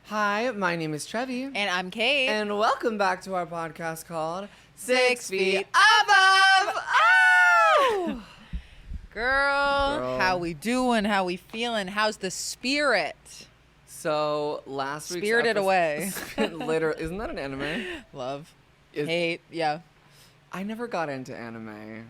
Hi, my name is Trevi. And I'm Kate. And welcome back to our podcast called 6 Feet Above. Oh! Girl, how we doing? How we feeling? How's the spirit? So last week's Spirited Away. Literally, isn't that an anime? Love. Hate. Yeah. I never got into anime.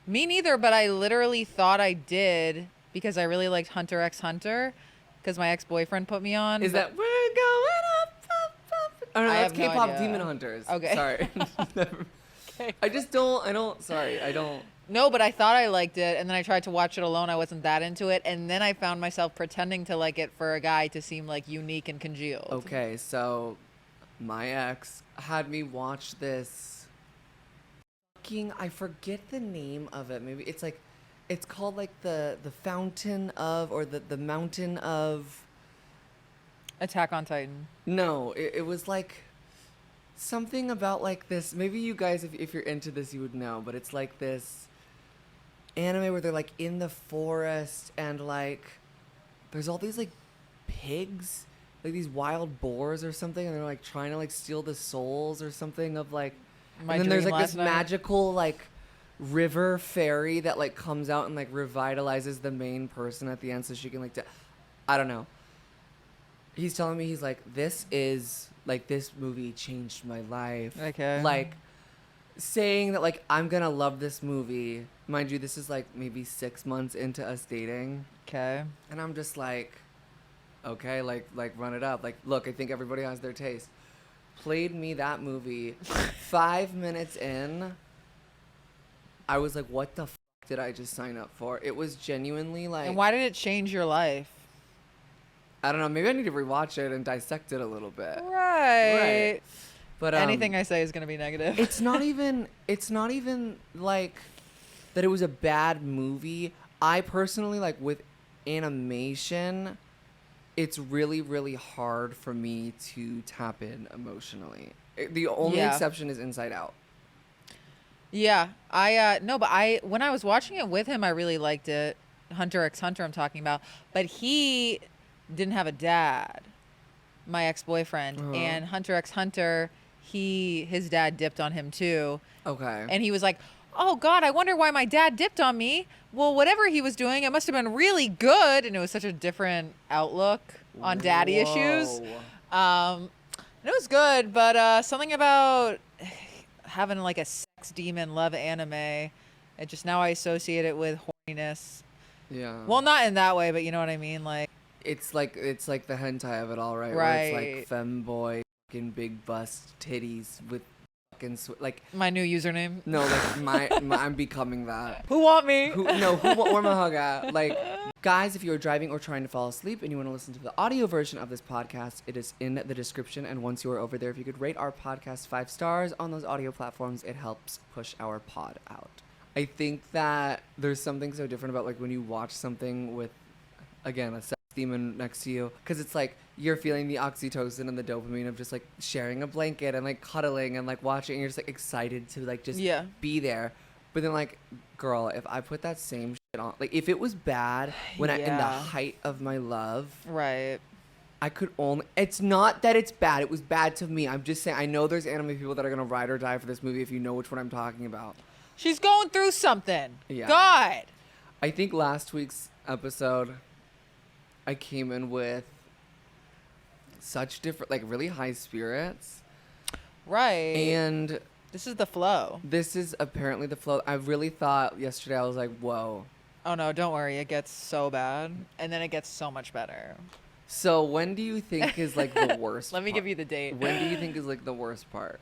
Me neither, but I literally thought I did because I really liked Hunter x Hunter because my ex-boyfriend put me on. Is that we're going up, up, up? Oh no, I that's have no K-pop idea. Demon Hunters. Okay. Sorry. Okay. I don't. No, but I thought I liked it, and then I tried to watch it alone. I wasn't that into it, and then I found myself pretending to like it for a guy to seem like unique and congealed. Okay, so my ex had me watch this I forget the name of it. Maybe it's called like the Fountain of, or the Mountain of. Attack on Titan. No, it was like something about like this. Maybe you guys, if you're into this, you would know. But it's like this anime where they're like in the forest and like there's all these like pigs, like these wild boars or something, and they're like trying to like steal the souls or something of like. My And then there's dream like this last night. magical like river fairy that like comes out and like revitalizes the main person at the end so she can like I don't know. He's telling me, he's like, this movie changed my life. Okay. Like saying that like I'm gonna love this movie. Mind you, this is like maybe 6 months into us dating. Okay. And I'm just like, okay, like run it up. Like, look, I think everybody has their taste. Played me that movie. 5 minutes in, I was like, what the did I just sign up for? It was genuinely like. And why did it change your life? I don't know. Maybe I need to rewatch it and dissect it a little bit. Right. But anything I say is going to be negative. It's not even like that it was a bad movie. I personally, like, with animation, it's really, really hard for me to tap in emotionally. The only exception is Inside Out. Yeah. When I was watching it with him, I really liked it. Hunter x Hunter I'm talking about. But he didn't have a dad, my ex-boyfriend. Uh-huh. And Hunter x Hunter, his dad dipped on him too. Okay. And he was like, oh God, I wonder why my dad dipped on me. Well, whatever he was doing, it must have been really good. And it was such a different outlook on daddy issues. And it was good, but something about having like a sex demon love anime, it just now I associate it with horniness. Yeah. Well, not in that way, but you know what I mean? Like It's like the hentai of it all, right? Right. Where it's like femboy, fucking big bust titties with fucking like. my new username. No, like my I'm becoming that. Who want me? Where my hug at? Like, guys, if you are driving or trying to fall asleep and you want to listen to the audio version of this podcast, it is in the description. And once you are over there, if you could rate our podcast 5 stars on those audio platforms, it helps push our pod out. I think that there's something so different about like when you watch something with, again, a sex demon next to you, because it's like you're feeling the oxytocin and the dopamine of just like sharing a blanket and like cuddling and like watching, and you're just like excited to like just be there. But then like, girl, if I put that same shit on, like if it was bad when I in the height of my love, Right. I could only. It's not that it's bad. It was bad to me. I'm just saying. I know there's anime people that are gonna ride or die for this movie. If you know which one I'm talking about. She's going through something. Yeah. God. I think last week's episode, I came in with such different, like really high spirits. Right. And this is the flow. this is apparently the flow. I really thought yesterday, I was like, whoa. Oh no, don't worry. It gets so bad. And then it gets so much better. So when do you think is like the worst Let me part? give you the date. When do you think is like the worst part?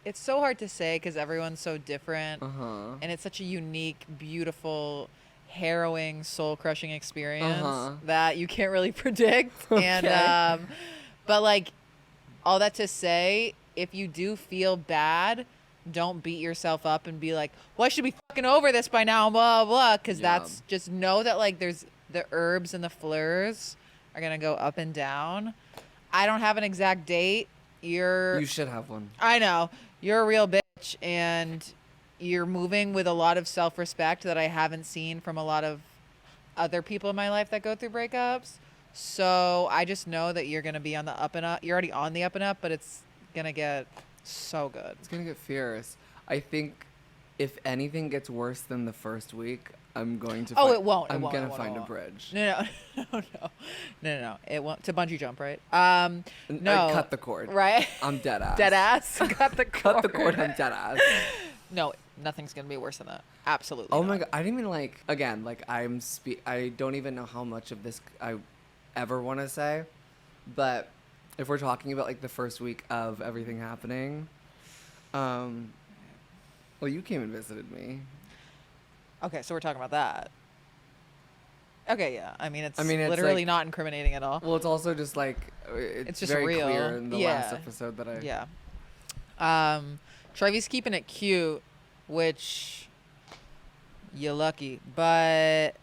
It's so hard to say because everyone's so different. Uh-huh. And it's such a unique, beautiful, harrowing, soul-crushing experience Uh-huh. that you can't really predict. Okay. And but like all that to say, if you do feel bad, don't beat yourself up and be like, well, I should be fucking over this by now, blah, blah, because that's just know that like there's the herbs and the fleurs are going to go up and down. I don't have an exact date. You should have one. I know. You're a real bitch, and you're moving with a lot of self-respect that I haven't seen from a lot of other people in my life that go through breakups. So I just know that you're going to be on the up and up. You're already on the up and up, but it's going to get so good. It's going to get fierce. I think if anything gets worse than the first week, I'm going to it won't. I'm going to find a bridge. No. It won't. To bungee jump, right? No. Cut the cord. Right? I'm dead ass. Dead ass? Cut the cord. Cut the cord, I'm dead ass. No, nothing's going to be worse than that. Absolutely Oh not. my God. I didn't even again, I don't even know how much of this I ever want to say, but if we're talking about the first week of everything happening, well, you came and visited me. Okay, so we're talking about that. Okay, yeah. I mean, it's like, literally not incriminating at all. Well, it's also just it's just very real. clear in the last episode that Yeah. Trevi's keeping it cute, which you're lucky. But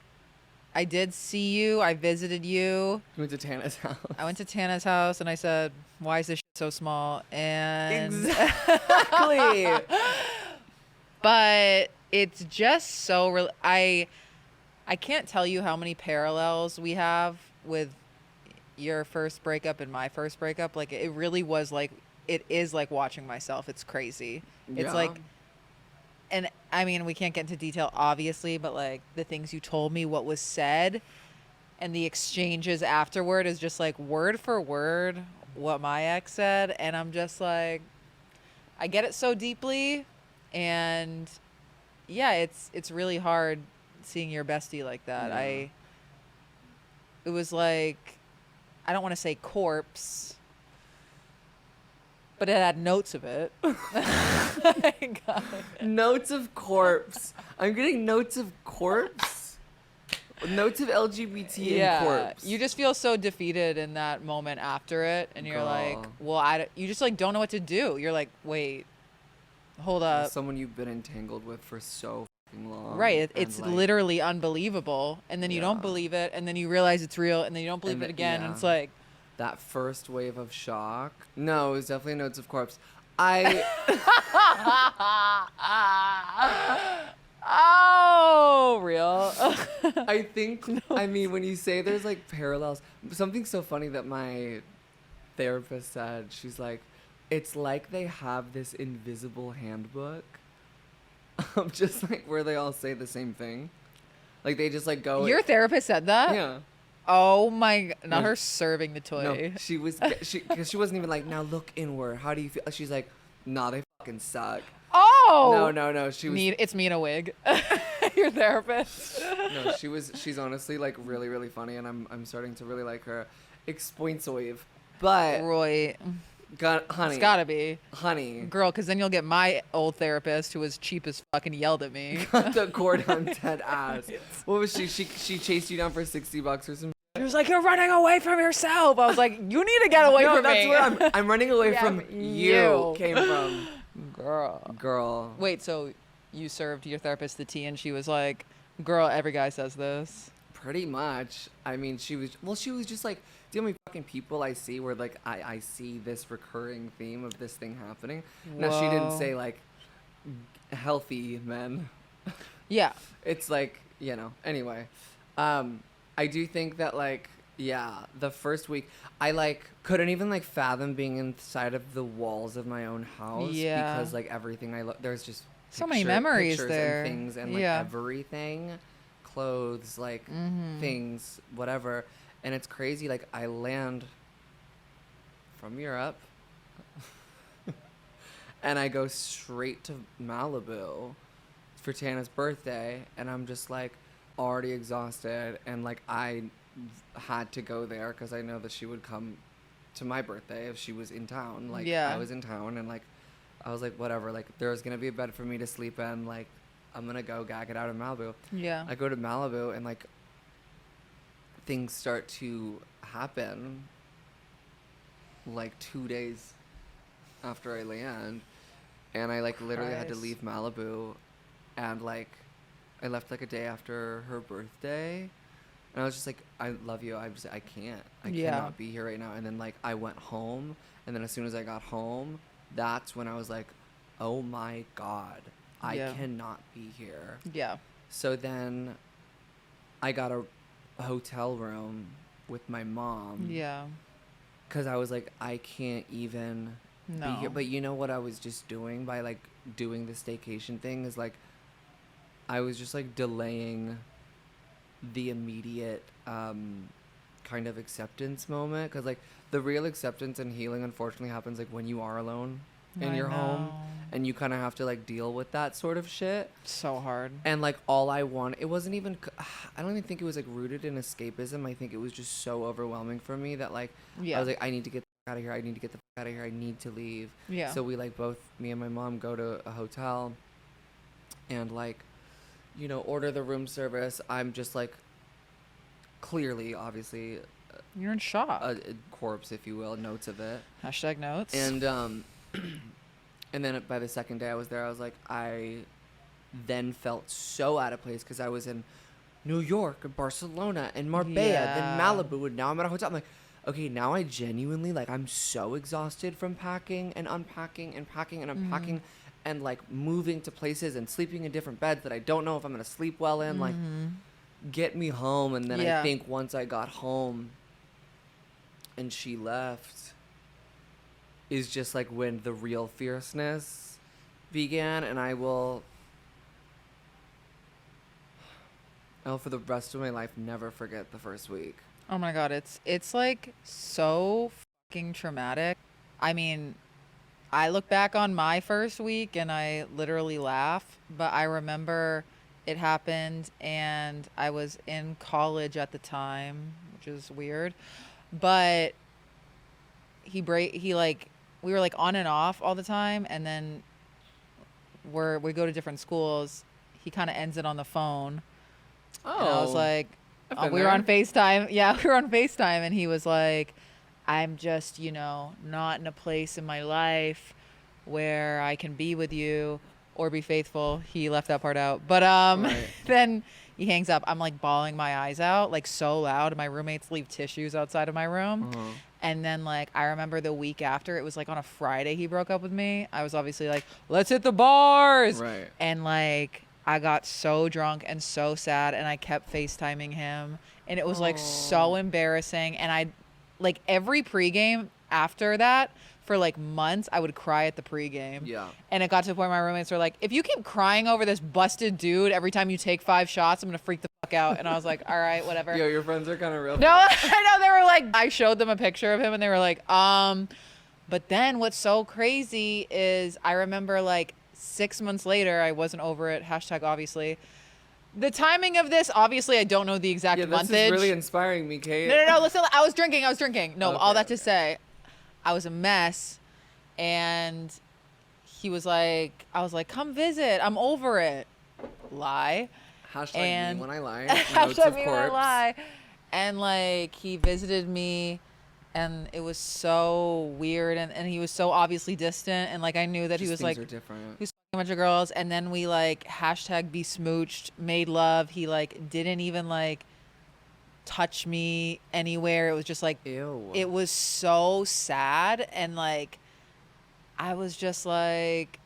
I did see you. I visited you. You went to Tana's house. I went to Tana's house and I said, "Why is this shit so small?" And exactly. But it's just so I can't tell you how many parallels we have with your first breakup and my first breakup. It really was it is like watching myself. It's crazy. It's and I mean, we can't get into detail obviously, but the things you told me, what was said, and the exchanges afterward is just word for word what my ex said, and I'm just I get it so deeply. And yeah, it's really hard seeing your bestie like that. Yeah. It was I don't want to say corpse, but it had notes of it. Notes of corpse. I'm getting notes of corpse. Notes of LGBT and corpse. You just feel so defeated in that moment after it, and you're you just don't know what to do. You're wait. Hold up. Someone you've been entangled with for so fucking long. Right. It's literally unbelievable. And then you don't believe it. And then you realize it's real. And then you don't believe it again. And it's that first wave of shock. No, it was definitely Notes of Corpse. Oh, real. I think, I mean, when you say there's parallels, something so funny that my therapist said, she's like, it's like they have this invisible handbook of just where they all say the same thing. They just go. Your therapist said that? Yeah. Oh my, not her serving the toy. No, she wasn't even now look inward. How do you feel? She's like, nah, they fucking suck. Oh. No. She was. It's me in a wig. Your therapist. No, she's honestly really, really funny, and I'm starting to really like her. Expoinsoive. But. Roy. Honey. It's gotta be. Honey. Girl, because then you'll get my old therapist who was cheap as fucking yelled at me. Cut the cord on dead ass. What was she? She chased you down for $60 or something? She was like, "You're running away from yourself." I was like, "You need to get away from me." No, that's where I'm running away from you. Came from. Girl. Wait, so you served your therapist the tea and she was like, "Girl, every guy says this." Pretty much. I mean, she was just do you know how many fucking people I see where I see this recurring theme of this thing happening? Whoa. Now, she didn't say healthy men. Yeah. It's anyway. I do think that the first week I couldn't even fathom being inside of the walls of my own house. Yeah. Because everything there's just so many memories there. And things and everything, clothes, things, whatever. And it's crazy, I land from Europe and I go straight to Malibu for Tana's birthday, and I'm just already exhausted, and I had to go there because I know that she would come to my birthday if she was in town. I was in town, and I was whatever, there's gonna be a bed for me to sleep in, I'm gonna go gag it out in Malibu. Yeah. I go to Malibu, and things start to happen 2 days after I land, and I literally had to leave Malibu, and I left a day after her birthday, and I was just I love you, I can't, I cannot be here right now. And then I went home, and then as soon as I got home, that's when I was oh my God, I cannot be here. Yeah. So then I got a hotel room with my mom. Yeah. Because I was like, I can't even be here. But you know what I was just doing by like doing the staycation thing is like, I was just like delaying the immediate kind of acceptance moment. Because like the real acceptance and healing unfortunately happens like when you are alone in your home. And you kind of have to like deal with that sort of shit. So hard. And like all I want, it wasn't even, I don't even think it was like rooted in escapism. I think it was just so overwhelming for me that like, I was like, I need to get out of here. I need to get the out of here. I need to leave. Yeah. So we like both, me and my mom go to a hotel and like, you know, order the room service. I'm just like clearly, obviously, you're in shock. a corpse, if you will, notes of it. Hashtag notes. And then by the second day I was there, I was like, I then felt so out of place because I was in New York and Barcelona and Marbella, then Malibu, and now I'm at a hotel. I'm like, okay, now I genuinely, like, I'm so exhausted from packing and unpacking and packing and unpacking and, like, moving to places and sleeping in different beds that I don't know if I'm going to sleep well in. Like, get me home. And then I think once I got home and she left, is just like when the real fierceness began. And I'll for the rest of my life never forget the first week. Oh my God, it's like so fucking traumatic. I mean, I look back on my first week and I literally laugh, but I remember it happened and I was in college at the time, which is weird. But we were like on and off all the time, and then we go to different schools. He kind of ends it on the phone. Oh, and I was like, we were on FaceTime. Yeah, we were on FaceTime, and he was like, I'm just, you know, not in a place in my life where I can be with you or be faithful. He left that part out. But then he hangs up. I'm like bawling my eyes out, like so loud. My roommates leave tissues outside of my room. And then, like, I remember the week after, it was, like, on a Friday he broke up with me. I was obviously like, let's hit the bars. Right. And, like, I got so drunk and so sad, and I kept FaceTiming him. And it was, like, so embarrassing. And I, like, every pregame after that, for, like, months, I would cry at the pregame. Yeah. And it got to the point where my roommates were like, if you keep crying over this busted dude every time you take 5 shots, I'm going to freak the fuck out. And I was like, all right, whatever. Yo, your friends are kind of real. No, I know. They were like, I showed them a picture of him and they were like, But then what's so crazy is I remember like 6 months later, I wasn't over it. Hashtag obviously. The timing of this, obviously, I don't know the exact monthage. This is really inspiring me, Kate. No. Listen, I was drinking. No, Okay, all that to say, I was a mess. And I was like, come visit. I'm over it. Lie. Hashtag me when I lie. Hashtag me when I lie. And like he visited me and it was so weird and he was so obviously distant and like I knew that he was like are different. He was a bunch of girls and then we like hashtag be smooched, made love. He like didn't even like touch me anywhere. It was just like Ew. It was so sad and like I was just like,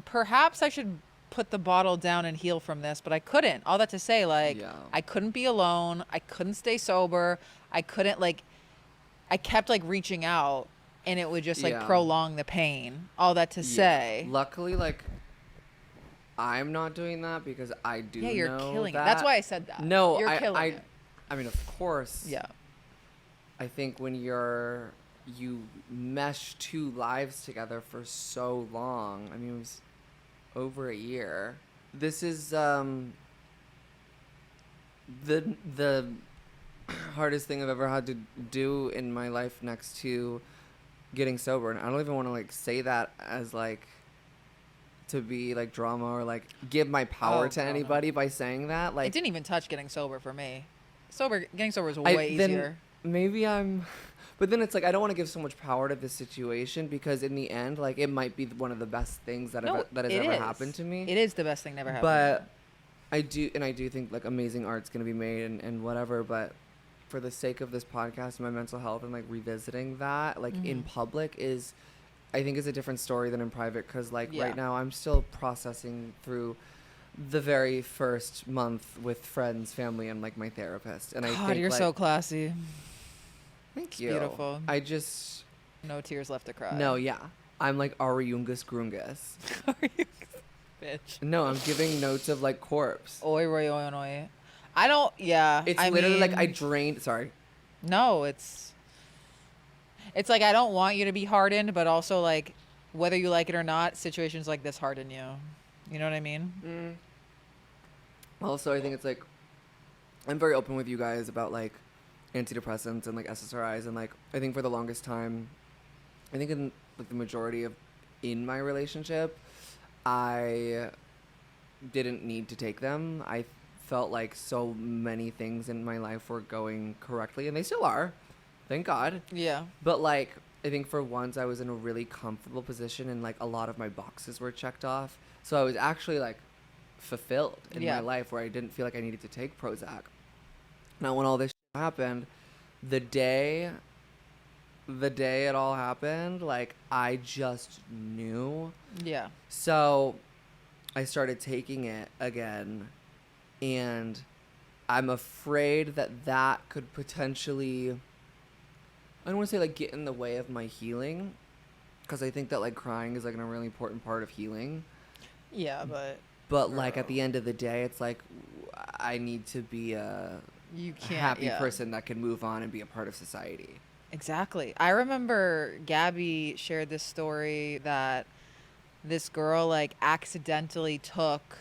perhaps I should put the bottle down and heal from this, but I couldn't. All that to say, like, I couldn't be alone. I couldn't stay sober. I couldn't, like, I kept, like, reaching out, and it would just, like, prolong the pain. All that to say. Luckily, like, I'm not doing that because I do know you're killing that. it. That's why I said that. No, you're killing it. I mean, of course. Yeah. I think when you mesh 2 lives together for so long. I mean, it was over a year. This is the hardest thing I've ever had to do in my life next to getting sober. And I don't even want to like say that as like to be like drama or like give my power to anybody by saying that. Like it didn't even touch getting sober for me. Getting sober is way easier. Maybe but then it's like I don't want to give so much power to this situation because in the end, like it might be one of the best things that has ever happened to me. It is the best thing that ever happened. But I do think like amazing art's gonna be made and whatever. But for the sake of this podcast, my mental health and like revisiting that like in public I think is a different story than in private because like right now I'm still processing through the very first month with friends, family, and like my therapist. And I God, think you're like, so classy. thank you. Beautiful. I just No tears left to cry. no, yeah. I'm like Ariungus Grungus. Are you bitch? No, I'm giving notes of like corpse. Oi, oi, oi, oi. I don't. Yeah. It's I literally like mean, I drained. Sorry. No, it's like I don't want you to be hardened, but also like whether you like it or not, situations like this harden you. You know what I mean? Also, I think it's like I'm very open with you guys about like antidepressants and like SSRIs, and like I think for the longest time, I think in like the majority of in my relationship, I didn't need to take them. I felt like so many things in my life were going correctly, and they still are, thank God. Yeah. But like I think for once I was in a really comfortable position, and like a lot of my boxes were checked off, so I was actually like fulfilled in my life, where I didn't feel like I needed to take Prozac. Now when all this happened, the day it all happened, like I just knew. Yeah. So I started taking it again, and I'm afraid that could potentially, I don't want to say like get in the way of my healing, because I think that like crying is like a really important part of healing. Yeah, But like at the end of the day, it's like I need to be a happy person that can move on and be a part of society. Exactly. I remember Gabby shared this story that this girl like accidentally took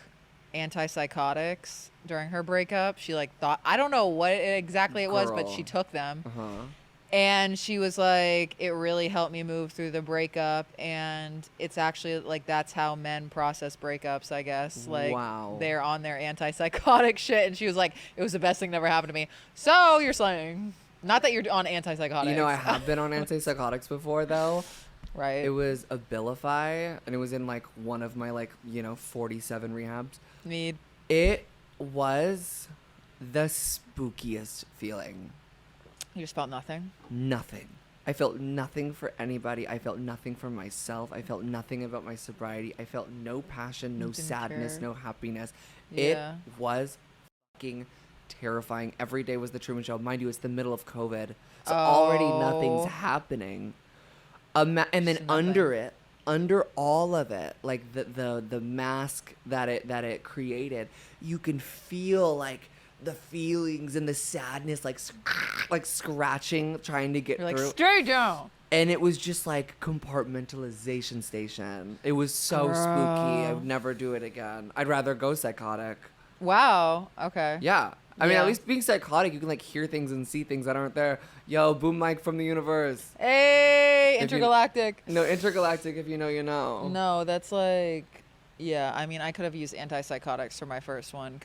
antipsychotics during her breakup. She like thought, I don't know what exactly it was, but she took them. And she was like, it really helped me move through the breakup. And it's actually like, that's how men process breakups, I guess. Like, they're on their antipsychotic shit. And she was like, it was the best thing that ever happened to me. So you're slaying. Not that you're on antipsychotics. You know, I have been on antipsychotics before, though. Right. It was Abilify, and it was in like one of my like 47 rehabs. It was the spookiest feeling. You just felt nothing? Nothing. I felt nothing for anybody. I felt nothing for myself. I felt nothing about my sobriety. I felt no passion, no sadness, no happiness. Yeah. It was fucking terrifying. Every day was the Truman Show. Mind you, it's the middle of COVID, so already nothing's happening. And then under all of it, like the mask that it created, you can feel like the feelings and the sadness, like scratching, trying to get through. Like, stay down. And it was just like compartmentalization station. It was so spooky. I would never do it again. I'd rather go psychotic. Wow. Okay. Yeah. I mean, at least being psychotic, you can like hear things and see things that aren't there. Yo, boom mic from the universe. Hey, intergalactic. Intergalactic. If you know, you know. No, that's like, yeah. I mean, I could have used antipsychotics for my first one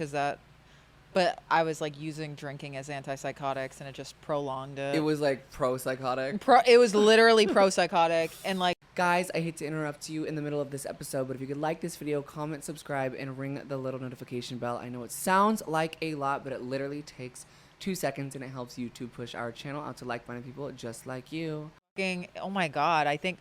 but I was like using drinking as antipsychotics, and it just prolonged it. It was like pro-psychotic. It was literally pro-psychotic, and like. Guys, I hate to interrupt you in the middle of this episode, but if you could like this video, comment, subscribe, and ring the little notification bell. I know it sounds like a lot, but it literally takes 2 seconds, and it helps you to push our channel out to like-minded people just like you. Oh my God, I think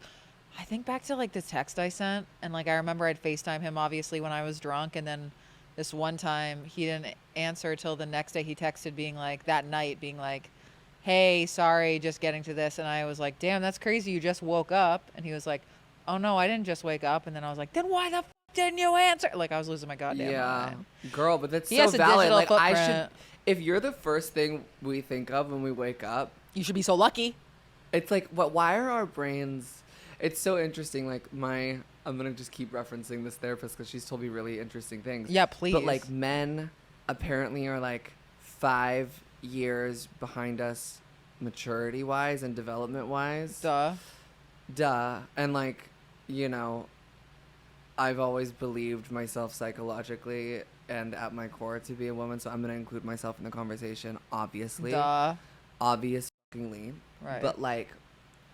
back to like the text I sent, and like I remember I'd FaceTime him obviously when I was drunk, and then this one time he didn't answer till the next day. He texted that night being like, hey, sorry, just getting to this. And I was like, damn, that's crazy. You just woke up. And he was like, oh no, I didn't just wake up. And then I was like, then why the f didn't you answer? Like, I was losing my goddamn mind. Girl, but that's so valid. Like, if you're the first thing we think of when we wake up, you should be so lucky. It's like, why are our brains, it's so interesting. Like I'm going to just keep referencing this therapist because she's told me really interesting things. Yeah, please. But like men apparently are like 5 years behind us maturity wise and development wise. Duh. And like, you know, I've always believed myself psychologically and at my core to be a woman, so I'm gonna include myself in the conversation, obviously. Obviously. Right. But like,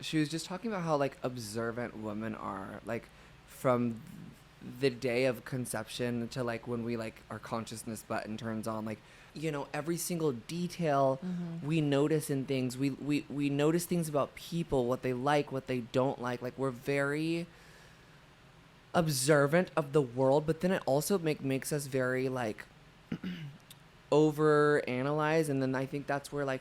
she was just talking about how like observant women are, like from the day of conception to like when we like our consciousness button turns on, like, you know, every single detail we notice in things. We notice things about people, what they like, what they don't like. Like we're very observant of the world, but then it also makes us very like over analyze, and then I think that's where like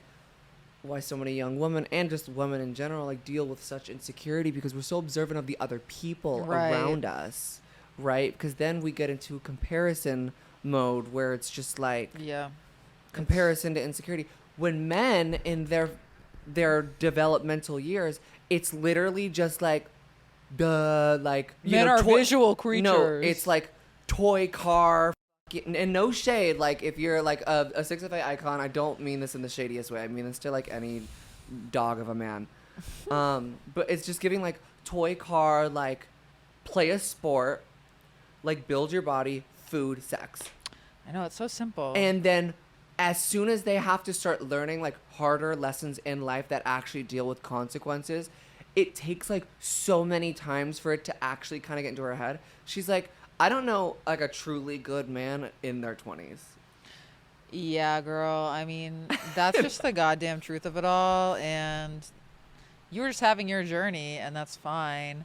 why so many young women and just women in general like deal with such insecurity, because we're so observant of the other people Right. around us, right? Because then we get into comparison mode where it's just like Yeah. comparison to insecurity. When men in their developmental years, it's literally just like like Men are visual creatures. No, it's like toy car. And no shade, like if you're like a 6'5" icon, I don't mean this in the shadiest way. I mean this to like any dog of a man. But it's just giving like toy car, like play a sport, like build your body, food, sex. I know, it's so simple. And then as soon as they have to start learning like harder lessons in life that actually deal with consequences, it takes like so many times for it to actually kind of get into her head. She's like, I don't know like a truly good man in their 20s. Yeah, girl. I mean, that's just the goddamn truth of it all. And you were just having your journey, and that's fine.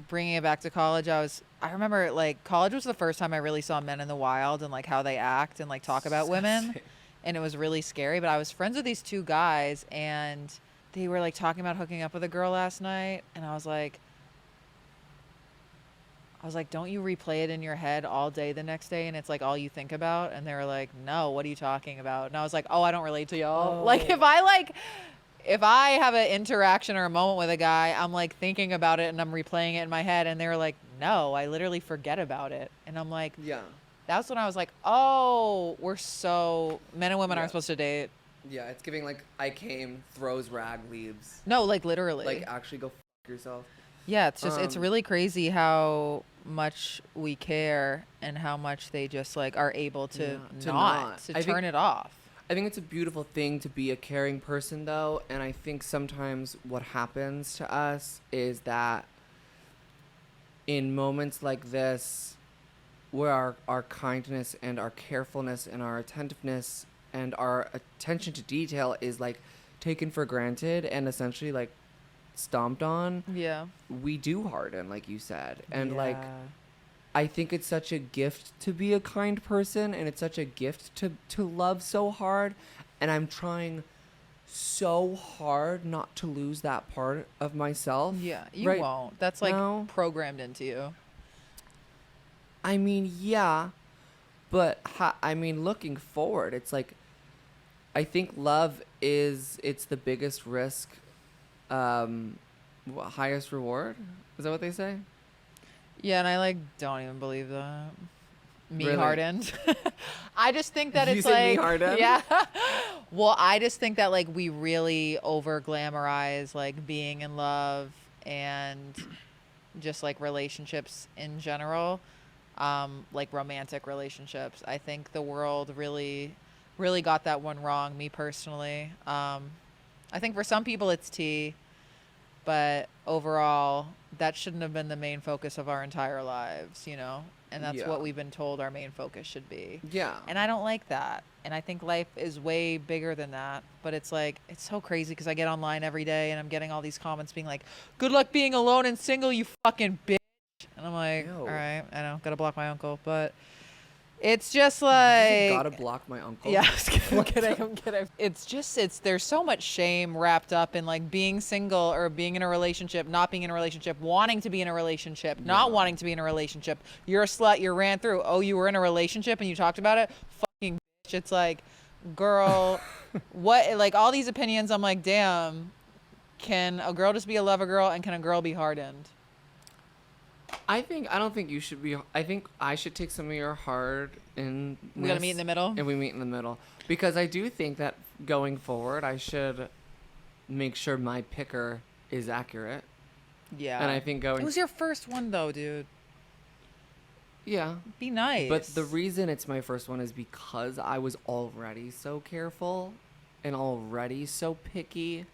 Bringing it back to college, I remember like college was the first time I really saw men in the wild and like how they act and like talk about women. And it was really scary. But I was friends with these two guys, and they were like talking about hooking up with a girl last night. And I was like, don't you replay it in your head all day the next day and it's like all you think about? And they were like, no, what are you talking about? And I was like, oh, I don't relate to y'all. Like if I have an interaction or a moment with a guy, I'm like thinking about it and I'm replaying it in my head. And they were like, no, I literally forget about it. And I'm like, Yeah. That's when I was like, oh, men and women Yeah. aren't supposed to date. Yeah, it's giving like I came, throws rag, leaves. No, like literally. Like actually go f yourself. Yeah, it's just it's really crazy how much we care and how much they just like are able to turn it off. I think it's a beautiful thing to be a caring person though, and I think sometimes what happens to us is that in moments like this where our kindness and our carefulness and our attentiveness and our attention to detail is like taken for granted and essentially like stomped on, Yeah. we do harden, like you said. And like Yeah. I think it's such a gift to be a kind person, and it's such a gift to love so hard, and I'm trying so hard not to lose that part of myself. Yeah, you right? won't. That's like No. programmed into you. I mean, yeah, but I mean, looking forward, it's like I think love it's the biggest risk, highest reward. Is that what they say? Yeah, and I like don't even believe that. Me Really? hardened. I just think that You it's said me like hardened? yeah. Well, I just think that like we really over glamorize like being in love and just like relationships in general, like romantic relationships. I think the world really got that one wrong. Me personally, I think for some people it's tea, but overall that shouldn't have been the main focus of our entire lives, you know? And that's Yeah. what we've been told our main focus should be. Yeah. And I don't like that. And I think life is way bigger than that. But it's like, it's so crazy because I get online every day and I'm getting all these comments being like, good luck being alone and single, you fucking bitch. And I'm like, Ew. all right, I know, gotta block my uncle. But it's just You like, gotta block my uncle. yeah, I'm kidding. It's there's so much shame wrapped up in like being single or being in a relationship, not being in a relationship, wanting to be in a relationship, not wanting to be in a relationship. You're a slut, you ran through. Oh, you were in a relationship and you talked about it? Fucking bitch. It's like, girl, what, like all these opinions, I'm like, damn, can a girl just be a lover girl and can a girl be hardened? I don't think you should be. I think I should take some of your hard in. We gotta meet in the middle? And we meet in the middle. Because I do think that going forward, I should make sure my picker is accurate. Yeah. And I think going. It was your first one though, dude. Yeah. Be nice. But the reason it's my first one is because I was already so careful and already so picky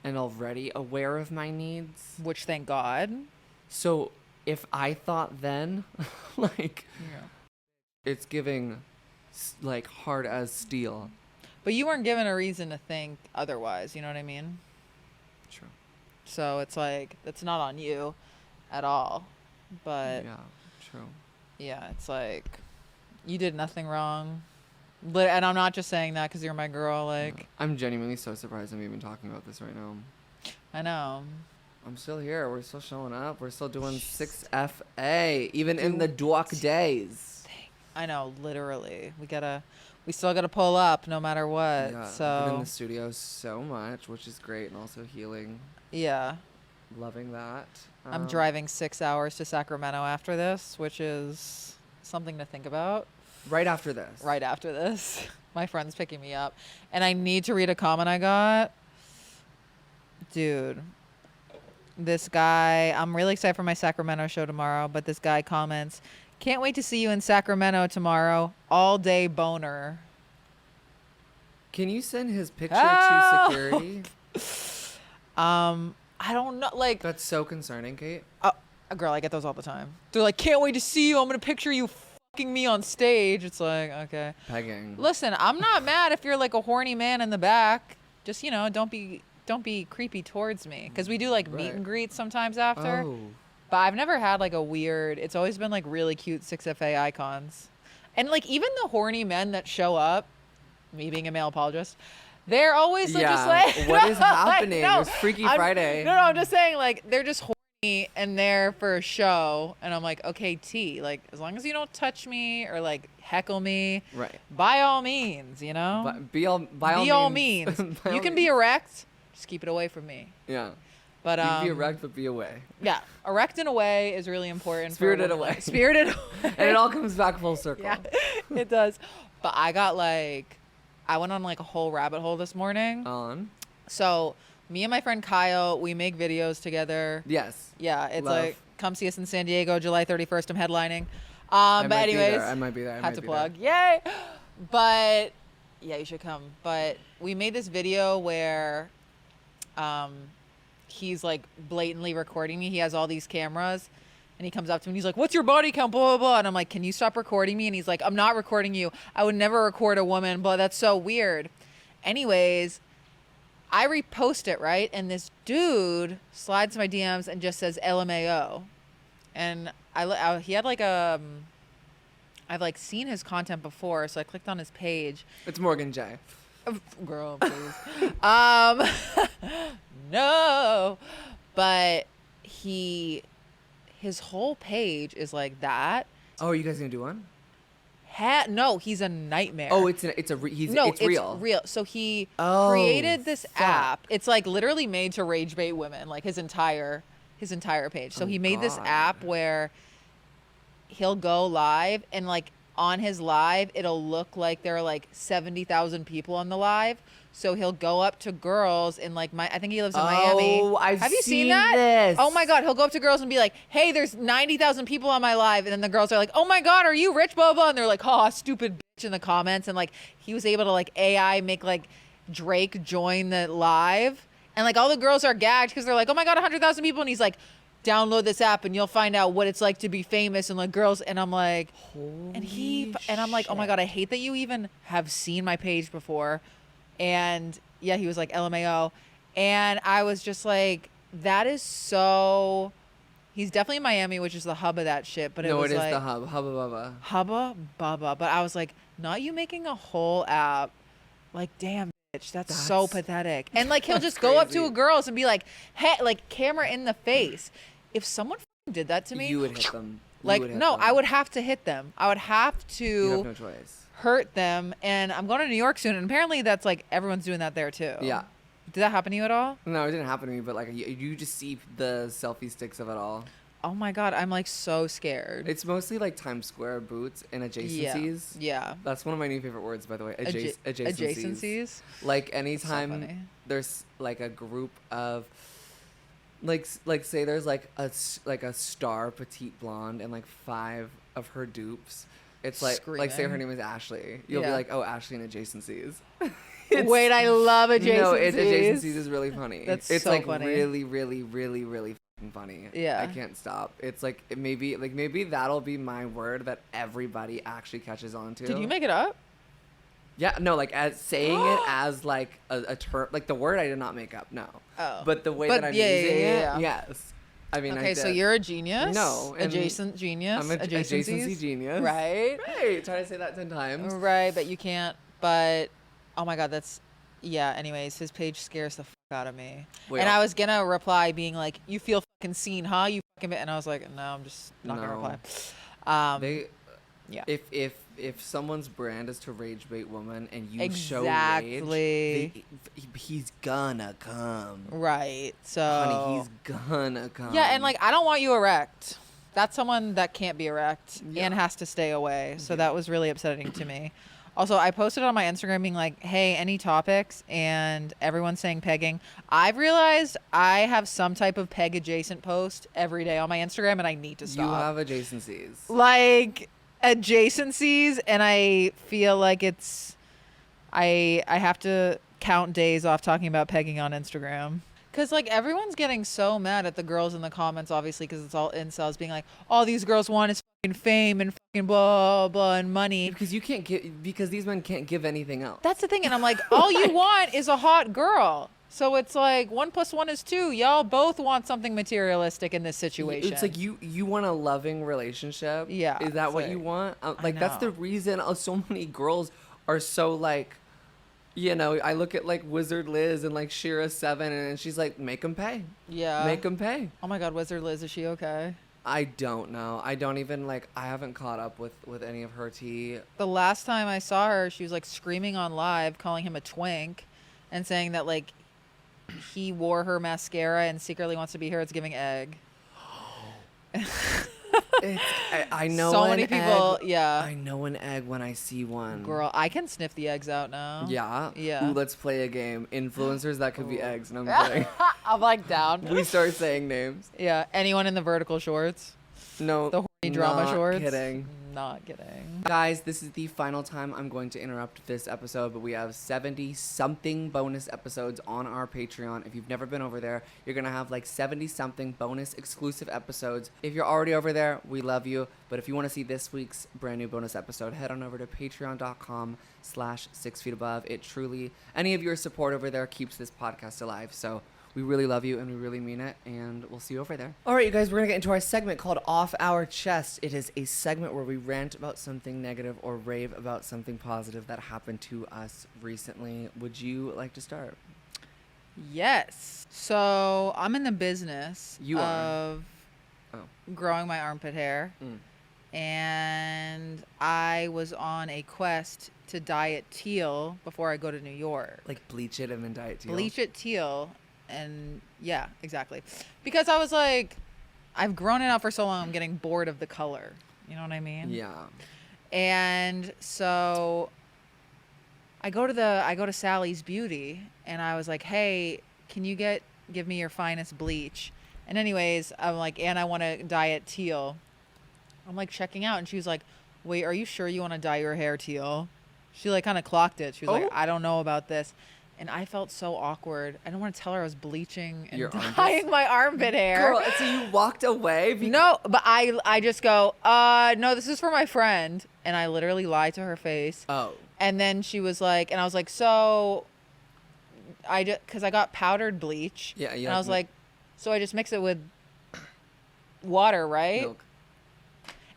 and already aware of my needs. Which, thank God. So if I thought then, like, Yeah. it's giving, like, hard as steel. But you weren't given a reason to think otherwise, you know what I mean? True. So it's like, that's not on you. at all. But Yeah, true. yeah, it's like you did nothing wrong. And I'm not just saying that because you're my girl. Like, Yeah. I'm genuinely so surprised I'm even talking about this right now. I know. I'm still here. We're still showing up. We're still doing 6FA, even in the dark days. I know, literally. We still gotta pull up no matter what. Yeah, So I've been in the studio so much, which is great and also healing. yeah. Loving that. I'm driving 6 hours to Sacramento after this, which is something to think about. Right after this. Right after this. My friend's picking me up. And I need to read a comment I got. Dude. This guy, I'm really excited for my Sacramento show tomorrow, but this guy comments, "Can't wait to see you in Sacramento tomorrow. All day boner." Can you send his picture Help! to security? I don't know. Like, That's so concerning, Kate. girl, I get those all the time. They're like, "Can't wait to see you. I'm going to picture you fucking me on stage." It's like, okay. Pegging. Listen, I'm not mad if you're like a horny man in the back. Just, don't be creepy towards me. Because we do like meet Right. and greets sometimes after. Oh. But I've never had like a weird, it's always been like really cute 6FA icons. And like even the horny men that show up, me being a male apologist, they're always like, just like, what is happening? No, It was Freaky I'm- Friday. No, I'm just saying like they're just horny and they're for a show. And I'm like, okay, T, like as long as you don't touch me or like heckle me, Right. by all means, But by Be all all means. means. By You all can be means. erect, just keep it away from me. Yeah. But You can be erect, but be away. yeah, erect and away is really important. Spirited for a woman. away. Spirited away. And it all comes back full circle. Yeah, it does. But I went on like a whole rabbit hole this morning. On. So me and my friend Kyle, we make videos together. Yes. Yeah, it's Love. like come see us in San Diego, July 31st. I'm headlining. I But might be anyways, there. I might be there. had to plug. Yay! But yeah, you should come. But we made this video where he's like blatantly recording me. He has all these cameras and he comes up to me and he's like, "What's your body count?" Blah, blah, blah. And I'm like, "Can you stop recording me?" And he's like, "I'm not recording you. I would never record a woman, but that's so weird." Anyways, I repost it, right? And this dude slides my DMs and just says LMAO. And he had like I've like seen his content before, so I clicked on his page. It's Morgan J. Girl, please. No. But his whole page is like that. Oh, are you guys gonna do one? No, he's a nightmare. Oh, it's real. real. So he Oh, created this fuck. app. It's like literally made to rage bait women, like his entire page. So Oh, he made this God. app where he'll go live and like on his live it'll look like there are like 70,000 people on the live. So he'll go up to girls in like I think he lives in Miami. Oh, Have you seen that? this. Oh my God, he'll go up to girls and be like, "Hey, there's 90,000 people on my live." And then the girls are like, "Oh my God, are you rich, blah, blah." And they're like, "Oh, stupid bitch," in the comments. And like, he was able to like AI make like Drake join the live. And like all the girls are gagged because they're like, "Oh my God, 100,000 people." And he's like, "Download this app and you'll find out what it's like to be famous." And like girls, and I'm like, I'm like, "Oh my God, I hate that you even have seen my page before." And yeah, he was like LMAO. And I was just like, that is so, he's definitely in Miami, which is the hub of that shit. But it was it is like, the hub. Hubba bubba. Hubba Bubba. But I was like, not you making a whole app. Like, damn, bitch, that's so pathetic. And like, he'll just go up to crazy. a girls and be like, hey, like camera in the face. If someone did that to me, You would hit them. like, no, I would have to hit them. I would have to. You have no choice. Hurt them. And I'm going to New York soon, and apparently that's like everyone's doing that there too. Yeah. Did that happen to you at all? No, it didn't happen to me, but like you just see the selfie sticks of it all. Oh my God, I'm like so scared. It's mostly like Times Square boots and adjacencies. Yeah. That's one of my new favorite words, by the way. Adjacencies. Adjacencies. Like so funny. anytime there's like a group of like say there's like a star petite blonde and like 5 of her dupes. It's like say her Screaming. name is Ashley. You'll be Yeah. like, "Oh, Ashley and adjacencies." Wait, I love adjacencies. No, adjacencies is really funny. That's it's so like funny. really, really, really, really fucking funny. Yeah. I can't stop. It's like maybe that'll be my word that everybody actually catches on to. Did you make it up? Yeah, no, like as saying it as like a term, like the word I did not make up. No. Oh. But the way But that I'm yeah, using yeah. it, yes. I mean, Okay, so you're a genius. No, and adjacent genius. I'm a adjacency genius. Right. Right. Try to say that 10 times. Right, but you can't. But oh my God, yeah. Anyways, his page scares the fuck out of me. And I was gonna reply being like, "You feel fucking seen, huh? You fucking," and I was like, "No, I'm just not gonna reply." Yeah. If someone's brand is to rage bait woman and you show rage, he's gonna come. Right. So honey, he's gonna come. Yeah, and like I don't want you erect. That's someone that can't be erect and has to stay away. So that was really upsetting to me. Also, I posted on my Instagram being like, hey, any topics? And everyone's saying pegging. I've realized I have some type of peg adjacent post every day on my Instagram and I need to stop. You have adjacencies. Like adjacencies, and I feel like I have to count days off talking about pegging on Instagram. Because, like, everyone's getting so mad at the girls in the comments, obviously, because it's all incels being like, all these girls want is fucking fame and fucking blah, blah, and money. Because these men can't give anything else. That's the thing. And I'm like, all you want is a hot girl. So it's like 1 + 1 is 2. Y'all both want something materialistic in this situation. It's like you want a loving relationship. Yeah. Is that what you want? Like, that's the reason so many girls are so like, you know, I look at like Wizard Liz and like Shira 7 and she's like, make them pay. Yeah. Make them pay. Oh my God, Wizard Liz, is she okay? I don't know. I don't even like, I haven't caught up with any of her tea. The last time I saw her, she was like screaming on live, calling him a twink and saying that like he wore her mascara and secretly wants to be her. It's giving egg. I know so many people. Egg, yeah, I know an egg when I see one. Girl, I can sniff the eggs out now. Yeah. Ooh, let's play a game. Influencers that could be eggs. No, I'm kidding. I'm like down. We start saying names. Yeah. Anyone in the vertical shorts? No. The horny drama shorts. Kidding. Not kidding. Guys, this is the final time I'm going to interrupt this episode, but we have 70-something bonus episodes on our Patreon. If you've never been over there, you're going to have like 70-something bonus exclusive episodes. If you're already over there, we love you. But if you want to see this week's brand new bonus episode, head on over to patreon.com/6feetabove. It truly, any of your support over there keeps this podcast alive. So we really love you and we really mean it, and we'll see you over there. All right, you guys, we're going to get into our segment called Off Our Chest. It is a segment where we rant about something negative or rave about something positive that happened to us recently. Would you like to start? Yes. So I'm in the business of growing my armpit hair. And I was on a quest to dye it teal before I go to New York. Like bleach it and then dye it teal? Bleach it teal. And yeah, exactly. Because I was like, I've grown it out for so long, I'm getting bored of the color. You know what I mean? Yeah. And so I go to Sally's Beauty and I was like, hey, can you give me your finest bleach? And anyways, I'm like, and I want to dye it teal. I'm like checking out and she was like, wait, are you sure you want to dye your hair teal? She like kind of clocked it. She was like, I don't know about this. And I felt so awkward. I didn't want to tell her I was bleaching and dyeing my armpit hair. Girl, so you walked away? No, but I just go, no, this is for my friend. And I literally lied to her face. Oh. And then she was like, and I was like, so, because I got powdered bleach. Yeah. And I was like, so I just mix it with water, right? Milk.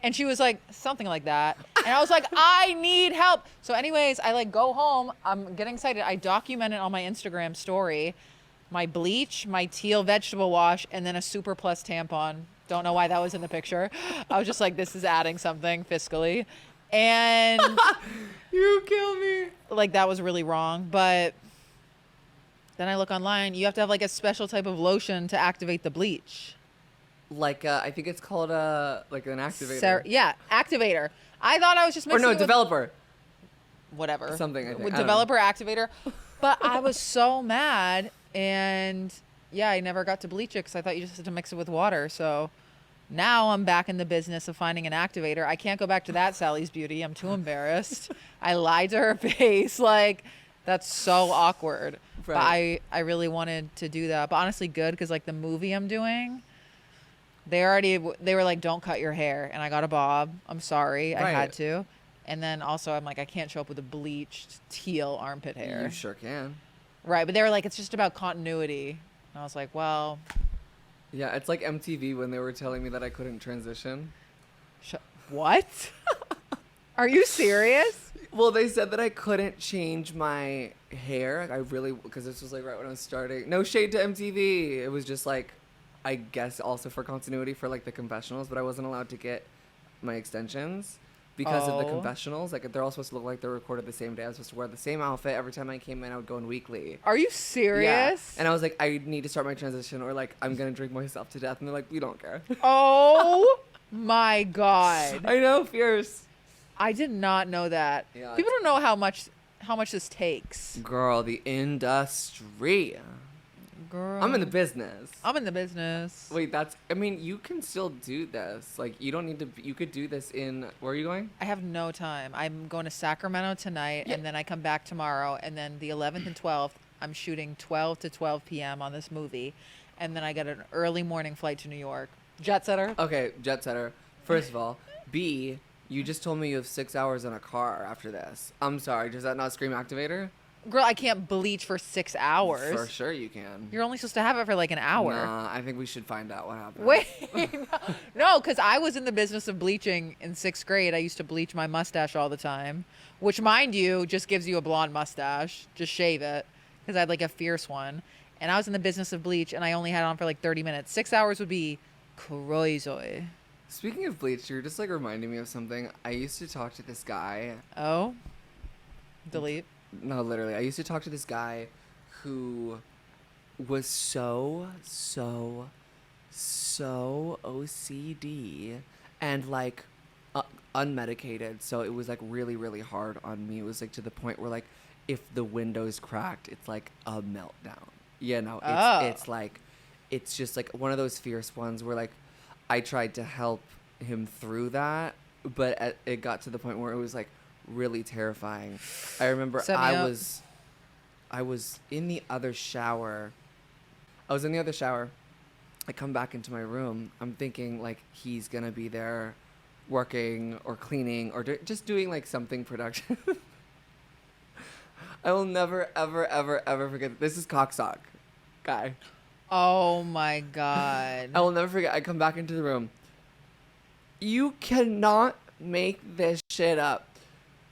And she was like, something like that. And I was like, I need help. So anyways, I like go home. I'm getting excited. I documented on my Instagram story my bleach, my teal vegetable wash, and then a Super Plus tampon. Don't know why that was in the picture. I was just like, this is adding something fiscally. And you kill me. Like that was really wrong. But then I look online. You have to have like a special type of lotion to activate the bleach. Like I think it's called like an activator. Yeah, activator. I thought I was just mixing developer. Whatever. Something I think. With developer activator. But I was so mad, and yeah, I never got to bleach it because I thought you just had to mix it with water. So now I'm back in the business of finding an activator. I can't go back to that Sally's Beauty. I'm too embarrassed. I lied to her face. Like that's so awkward. Right. But I really wanted to do that. But honestly, good because like the movie I'm doing. They were like, don't cut your hair. And I got a bob. I'm sorry. Right. I had to. And then also I'm like, I can't show up with a bleached teal armpit hair. You sure can. Right. But they were like, it's just about continuity. And I was like, well, Yeah, it's like MTV when they were telling me that I couldn't transition. What? Are you serious? Well, they said that I couldn't change my hair. Because this was like right when I was starting. No shade to MTV. It was just like, I guess also for continuity for like the confessionals, but I wasn't allowed to get my extensions because of the confessionals. Like they're all supposed to look like they're recorded the same day. I was supposed to wear the same outfit every time I came in. I would go in weekly. Are you serious? Yeah. And I was like, I need to start my transition or like I'm going to drink myself to death. And they're like, we don't care. Oh my God. I know, fierce. I did not know that. Yeah, People don't know how much this takes. Girl, the industry. Girl. I'm in the business. I'm in the business. Wait, you can still do this. Like, you don't need to, you could do this where are you going? I have no time. I'm going to Sacramento tonight, and then I come back tomorrow, and then the 11th and 12th, I'm shooting 12 to 12 p.m. on this movie, and then I got an early morning flight to New York. Jet setter? Okay, jet setter. First of all. B, you just told me you have 6 hours in a car after this. I'm sorry, does that not scream activator? Girl, I can't bleach for 6 hours. For sure you can. You're only supposed to have it for like an hour. Nah, I think we should find out what happened. Wait, no, because I was in the business of bleaching in 6th grade. I used to bleach my mustache all the time, which, mind you, just gives you a blonde mustache. Just shave it, because I had like a fierce one. And I was in the business of bleach, and I only had it on for like 30 minutes. 6 hours would be crazy. Speaking of bleach, you're just like reminding me of something. I used to talk to this guy. Oh? Delete. No, literally. I used to talk to this guy who was so OCD and like unmedicated. So it was like really, really hard on me. It was like to the point where like if the window's cracked, it's like a meltdown. You know, it's like, it's just like one of those fierce ones where like I tried to help him through that, but it got to the point where it was like really terrifying. I remember I was in the other shower. I come back into my room. I'm thinking like he's gonna be there working or cleaning or just doing like something productive. I will never, ever, ever, ever forget. This is Cocksock guy. Oh my God. I will never forget. I come back into the room. You cannot make this shit up.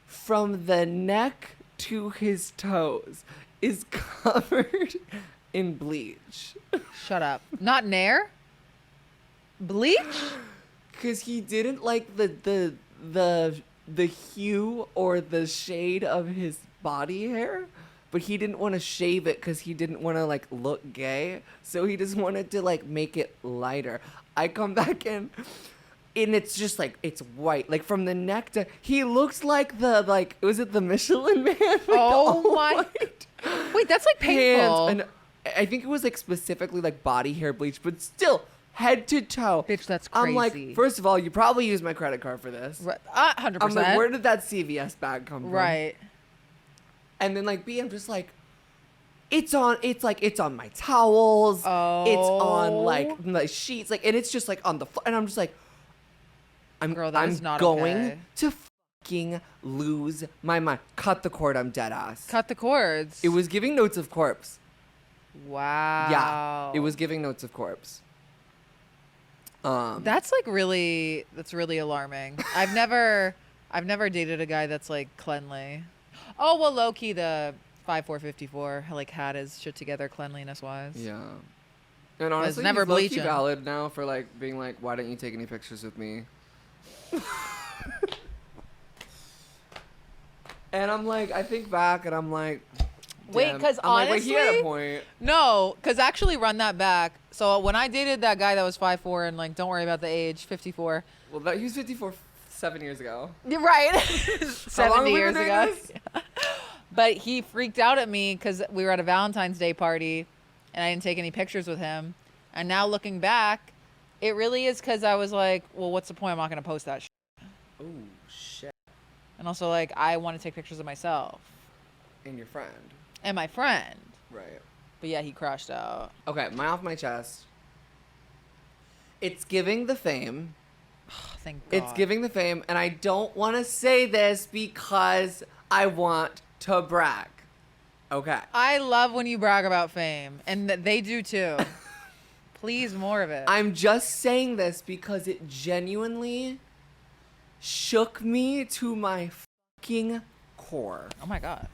From the neck to his toes is covered in bleach. Shut up. Not Nair? Bleach? Because he didn't like the hue or the shade of his body hair, but he didn't want to shave it because he didn't want to like look gay. So he just wanted to like make it lighter. I come back in. And it's just like, it's white. Like from the neck to, he looks like was it the Michelin Man? Like oh my. Wait, that's like painful. And I think it was like specifically like body hair bleach, but still head to toe. Bitch, that's crazy. I'm like, first of all, you probably used my credit card for this. 100%. I'm like, where did that CVS bag come from? Right. And then like B, I'm just like, it's on my towels. Oh. It's on like my sheets. Like, and it's just like on the floor. And I'm just like, Girl, that is not going okay. to fucking lose my mind. Cut the cord. I'm dead ass. Cut the cords. It was giving notes of corpse. Wow. Yeah, it was giving notes of corpse. That's really alarming. I've never dated a guy that's like cleanly. Oh well, low key the 5454 like had his shit together cleanliness wise. Yeah. And honestly, never he's low-key bleaching. valid now for like being like, why didn't you take any pictures with me? And I'm like, I think back and I'm like, wait, because honestly, like, wait, he had a point. No, because actually run that back. So when I dated that guy that was 5'4" and like, don't worry about the age, 54. Well, he was 54 7 years ago. You're right. How long have 70 we years been ago. doing this? But he freaked out at me because we were at a Valentine's Day party and I didn't take any pictures with him. And now looking back, it really is because I was like, well, what's the point? I'm not going to post that shit. Oh, shit. And also, like, I want to take pictures of myself. And your friend. And my friend. Right. But yeah, he crashed out. Okay, off my chest. It's giving the fame. Oh, thank God. It's giving the fame. And I don't want to say this because I want to brag. Okay. I love when you brag about fame. And they do too. Please, more of it. I'm just saying this because it genuinely shook me to my fucking core. Oh my God.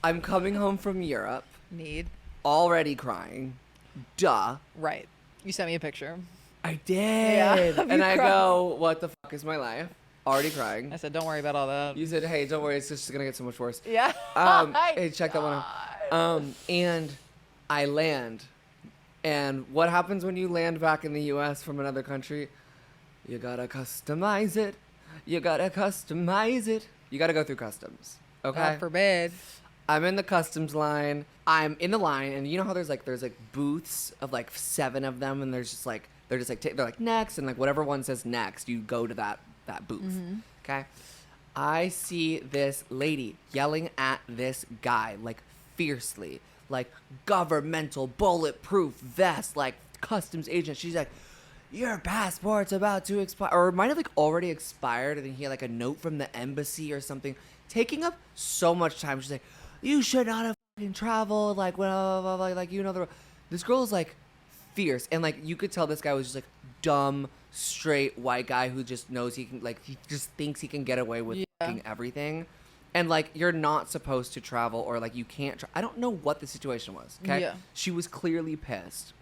I'm coming home from Europe, Need. already crying. Duh. Right. You sent me a picture. I did. Yeah. And I go, what the fuck is my life? Already crying. I said, don't worry about all that. You said, hey, don't worry, it's just gonna get so much worse. Yeah. Hey, check that one out. And I land. And what happens when you land back in the US from another country? You gotta customize it. You gotta customize it. You gotta go through customs. Okay? God forbid. I'm in the customs line. I'm in the line, and you know how there's like booths of like 7 of them, and there's just like they're like next, and like whatever one says next, you go to that booth. Mm-hmm. Okay. I see this lady yelling at this guy like fiercely, like governmental bulletproof vest, like customs agent. She's like, your passport's about to expire, or it might have like already expired, and then he had like a note from the embassy or something, taking up so much time. She's like, you should not have fucking traveled, like blah, blah, blah, like you know the. This girl is like fierce, and like you could tell this guy was just like dumb, straight white guy who just knows he can, like he just thinks he can get away with fucking everything, and like you're not supposed to travel, or like you can't. I don't know what the situation was. Okay, Yeah. She was clearly pissed.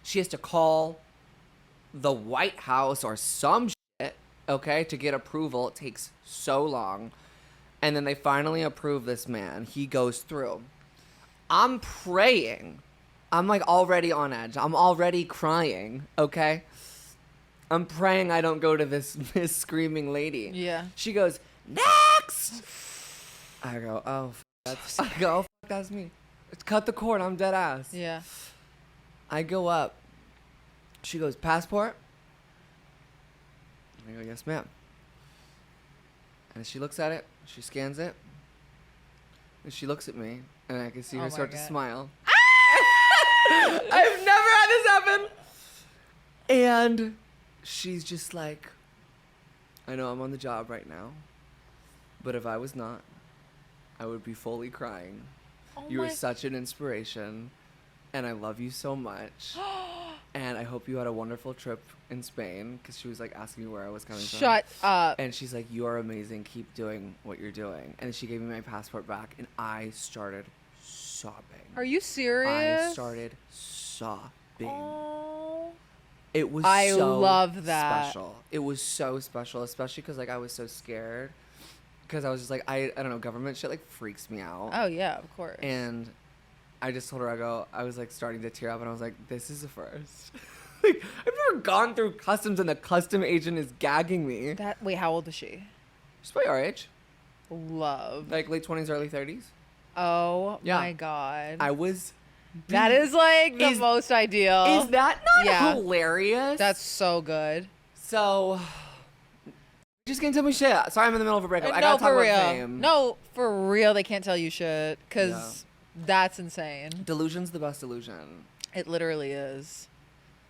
She has to call the White House or some shit, okay, to get approval. It takes so long. And then they finally approve this man. He goes through. I'm praying. I'm like already on edge. I'm already crying, okay? I'm praying I don't go to this screaming lady. Yeah. She goes, next! I go, oh, that's me. Cut the cord. I'm dead ass. Yeah. I go up. She goes, passport? I go, yes, ma'am. And she looks at it. She scans it. And she looks at me. And I can see her start to smile. I've never had this happen. And she's just like, I know I'm on the job right now. But if I was not, I would be fully crying. You are such an inspiration. And I love you so much. And I hope you had a wonderful trip in Spain, because she was like asking me where I was coming from. Shut up. And she's like, you are amazing. Keep doing what you're doing. And she gave me my passport back, and I started sobbing. Are you serious? I started sobbing. Oh. It was I so love that. special. It was so special, especially because like I was so scared. Because I was just like, I don't know, government shit like freaks me out. Oh, yeah, of course. And I just told her, I was like starting to tear up, and I was like, this is a first. Like, I've never gone through customs and the custom agent is gagging me. Wait, how old is she? She's probably our age. Love. Like late 20s, early 30s. Oh, Yeah. my God. I was. That is like the most ideal. Is that not hilarious? That's so good. So, just gonna tell me shit. Sorry, I'm in the middle of a breakup. I No, gotta talk for about real. fame. No, for real, they can't tell you shit because that's insane. Delusion's the best illusion. It literally is.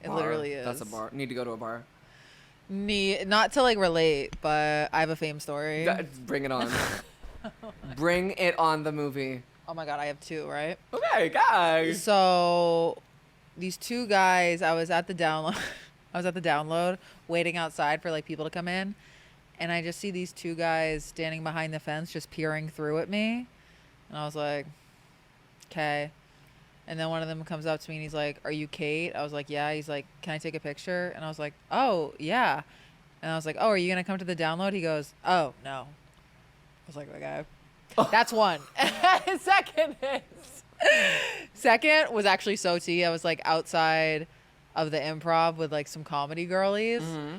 It Bar. literally is. That's a bar. Need to go to a bar. Not to like relate, but I have a fame story. Bring it on. Bring it on, the movie. Oh my God, I have 2, right? Okay, guys. So these 2 guys, I was at the download waiting outside for like people to come in, and I just see these 2 guys standing behind the fence just peering through at me, and I was like, okay. And then one of them comes up to me and he's like, are you Kate? I was like, yeah. He's like, can I take a picture? And I was like, oh, yeah. And I was like, oh, are you going to come to the download? He goes, oh, no. I was like, okay. That's one. Second was actually so tea. I was like outside of the Improv with like some comedy girlies. Mm-hmm.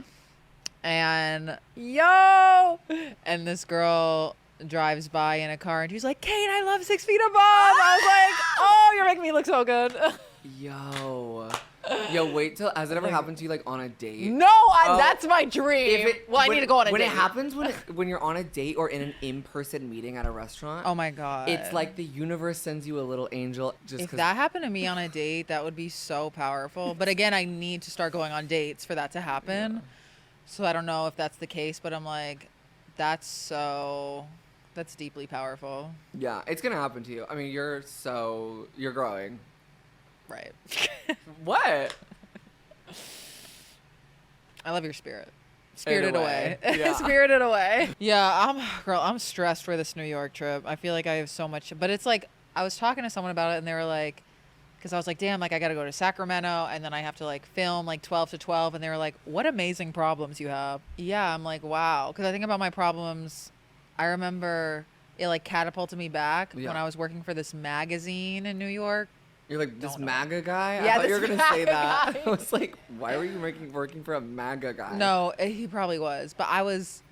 And and this girl drives by in a car and she's like, Kate, I love 6 Feet Above. I was like, oh, you're making me look so good. Yo, wait till, has it ever happened to you like on a date? No, that's my dream. I need to go on a date. When it happens, when you're on a date or in an in-person meeting at a restaurant. Oh my God. It's like the universe sends you a little angel. If that happened to me on a date, that would be so powerful. But again, I need to start going on dates for that to happen. Yeah. So I don't know if that's the case, but I'm like, that's deeply powerful. Yeah, it's going to happen to you. I mean, you're growing. Right. What? I love your spirit. Spirited away. Yeah. Spirited away. Yeah, I'm stressed for this New York trip. I feel like I have so much, but it's like, I was talking to someone about it and they were like, because I was like, damn, like I got to go to Sacramento and then I have to like film like 12 to 12. And they were like, what amazing problems you have. Yeah, I'm like, wow. Because I think about my problems. I remember it like catapulted me back when I was working for this magazine in New York. You're like, this MAGA guy? Yeah, I thought you were going to say that. guy. I was like, why were you working for a MAGA guy? No, he probably was. But I was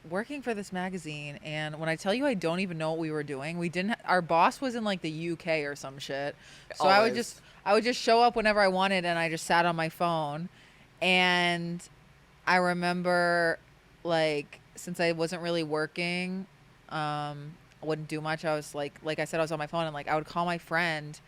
working for this magazine, and when I tell you I don't even know what we were doing, our boss was in like the UK or some shit. So Always. I would just show up whenever I wanted, and I just sat on my phone. And I remember, like, since I wasn't really working, I wouldn't do much. I was like I said, I was on my phone, and like I would call my friend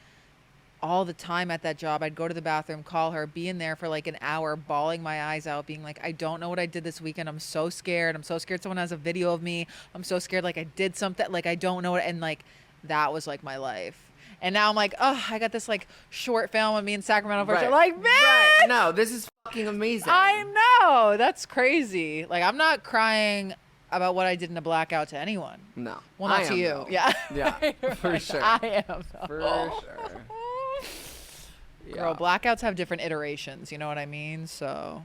all the time at that job. I'd go to the bathroom, call her, be in there for like an hour, bawling my eyes out, being like, I don't know what I did this weekend. I'm so scared. I'm so scared someone has a video of me. I'm so scared like I did something. Like I don't know what. And like that was like my life. And now I'm like, oh, I got this like short film of me in Sacramento for like, man. Right. No, this is fucking amazing. I know. That's crazy. Like I'm not crying about what I did in a blackout to anyone. No. Well, not to you. Though. Yeah. Yeah, for sure. I am. For sure. Girl, blackouts have different iterations, you know what I mean? So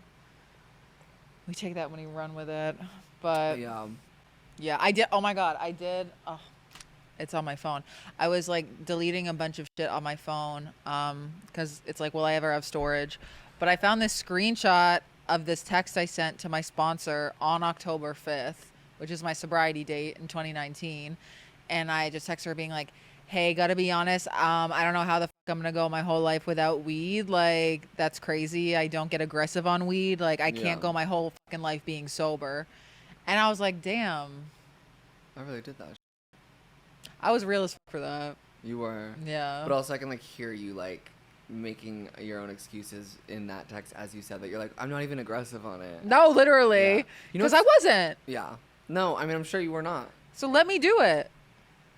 we take that when we run with it. But yeah, I did. Oh my God, I did. Oh, it's on my phone. I was like deleting a bunch of shit on my phone because it's like, will I ever have storage? But I found this screenshot of this text I sent to my sponsor on October 5th, which is my sobriety date in 2019. And I just texted her being like, hey, gotta be honest, I don't know how the fuck I'm gonna go my whole life without weed. Like, that's crazy. I don't get aggressive on weed. Like, I can't go my whole fucking life being sober. And I was like, damn. I really did that. I was real as fuck for that. You were. Yeah. But also I can like hear you like making your own excuses in that text as you said that. You're like, I'm not even aggressive on it. No, literally. Yeah. You know, because I wasn't. Yeah. No, I mean, I'm sure you were not. So let me do it.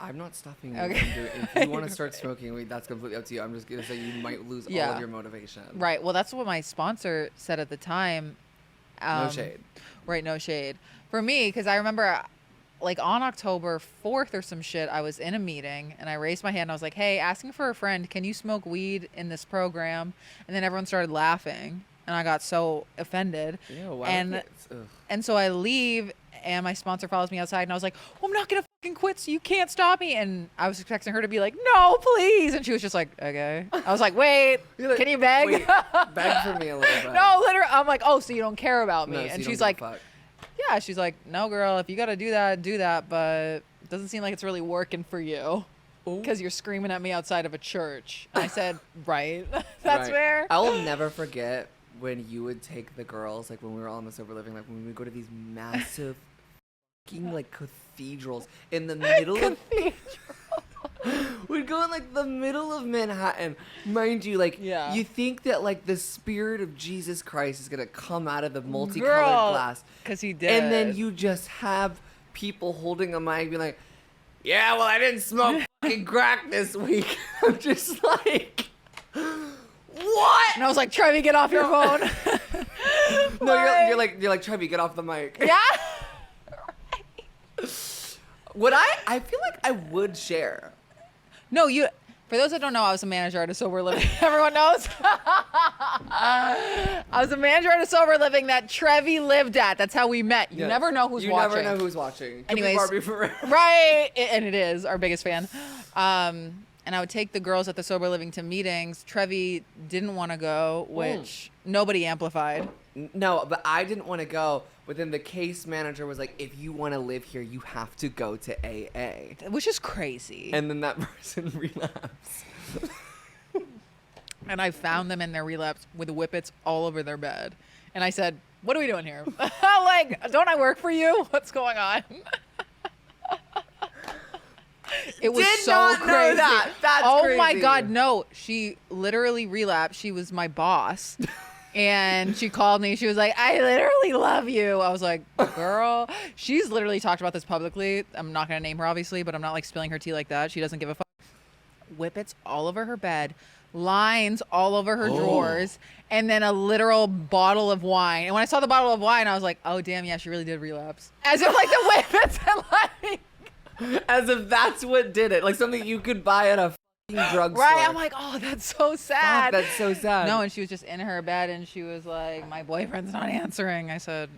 I'm not stopping you. Okay. From doing it. If you want to start smoking weed, that's completely up to you. I'm just going to say you might lose all of your motivation. Right. Well, that's what my sponsor said at the time. No shade. Right. No shade. For me, because I remember like on October 4th or some shit, I was in a meeting and I raised my hand. And I was like, hey, asking for a friend, can you smoke weed in this program? And then everyone started laughing and I got so offended. Ew, wow. And so I leave and my sponsor follows me outside and I was like, well, I'm not going to fucking quit so you can't stop me. And I was expecting her to be like, no, please. And she was just like, okay. I was like, wait, like, can you beg? Wait, beg for me a little bit. No, literally. I'm like, oh, so you don't care about me. No, so and you she's don't like, give a fuck. yeah, she's like, no, girl, if you got to do that. But it doesn't seem like it's really working for you because you're screaming at me outside of a church. And I said, right. That's fair. I will never forget when you would take the girls, like when we were all in the sober living, like when we would go to these massive fucking like cathedrals in the middle of we'd go in like the middle of Manhattan, mind you, like you think that like the spirit of Jesus Christ is gonna come out of the multicolored glass, because he did, and then you just have people holding a mic being like, yeah, well, I didn't smoke fucking crack this week. I'm just like, what? And I was like, Trevi, get off your phone. No, you're like Trevi, get off the mic. Yeah. Would I feel like I would share. No, for those that don't know, I was a manager at a sober living. Everyone knows. I was a manager at a sober living that Trevi lived at. That's how we met. You never know who's watching. You never know who's watching. Anyways, Barbie for real. Right, and it is our biggest fan. And I would take the girls at the sober living to meetings. Trevi didn't want to go, which nobody amplified. No, but I didn't want to go. But then the case manager was like, if you want to live here, you have to go to AA. Which is crazy. And then that person relapsed. And I found them in their relapse with whippets all over their bed. And I said, what are we doing here? Like, don't I work for you? What's going on? It was Did so not crazy. know that. That's oh my crazy. God, no. She literally relapsed. She was my boss. And she called me. She was like, I literally love you. I was like, girl. She's literally talked about this publicly. I'm not going to name her, obviously, but I'm not like spilling her tea like that. She doesn't give a fuck. Whippets all over her bed. lines all over her drawers, and then a literal bottle of wine. And when I saw the bottle of wine, I was like, oh, damn, yeah, she really did relapse. As if, like, the whippets and, like... As if that's what did it. Like, something you could buy at a fucking drugstore. Right? I'm like, oh, that's so sad. Fuck, that's so sad. No, and she was just in her bed, and she was like, my boyfriend's not answering. I said...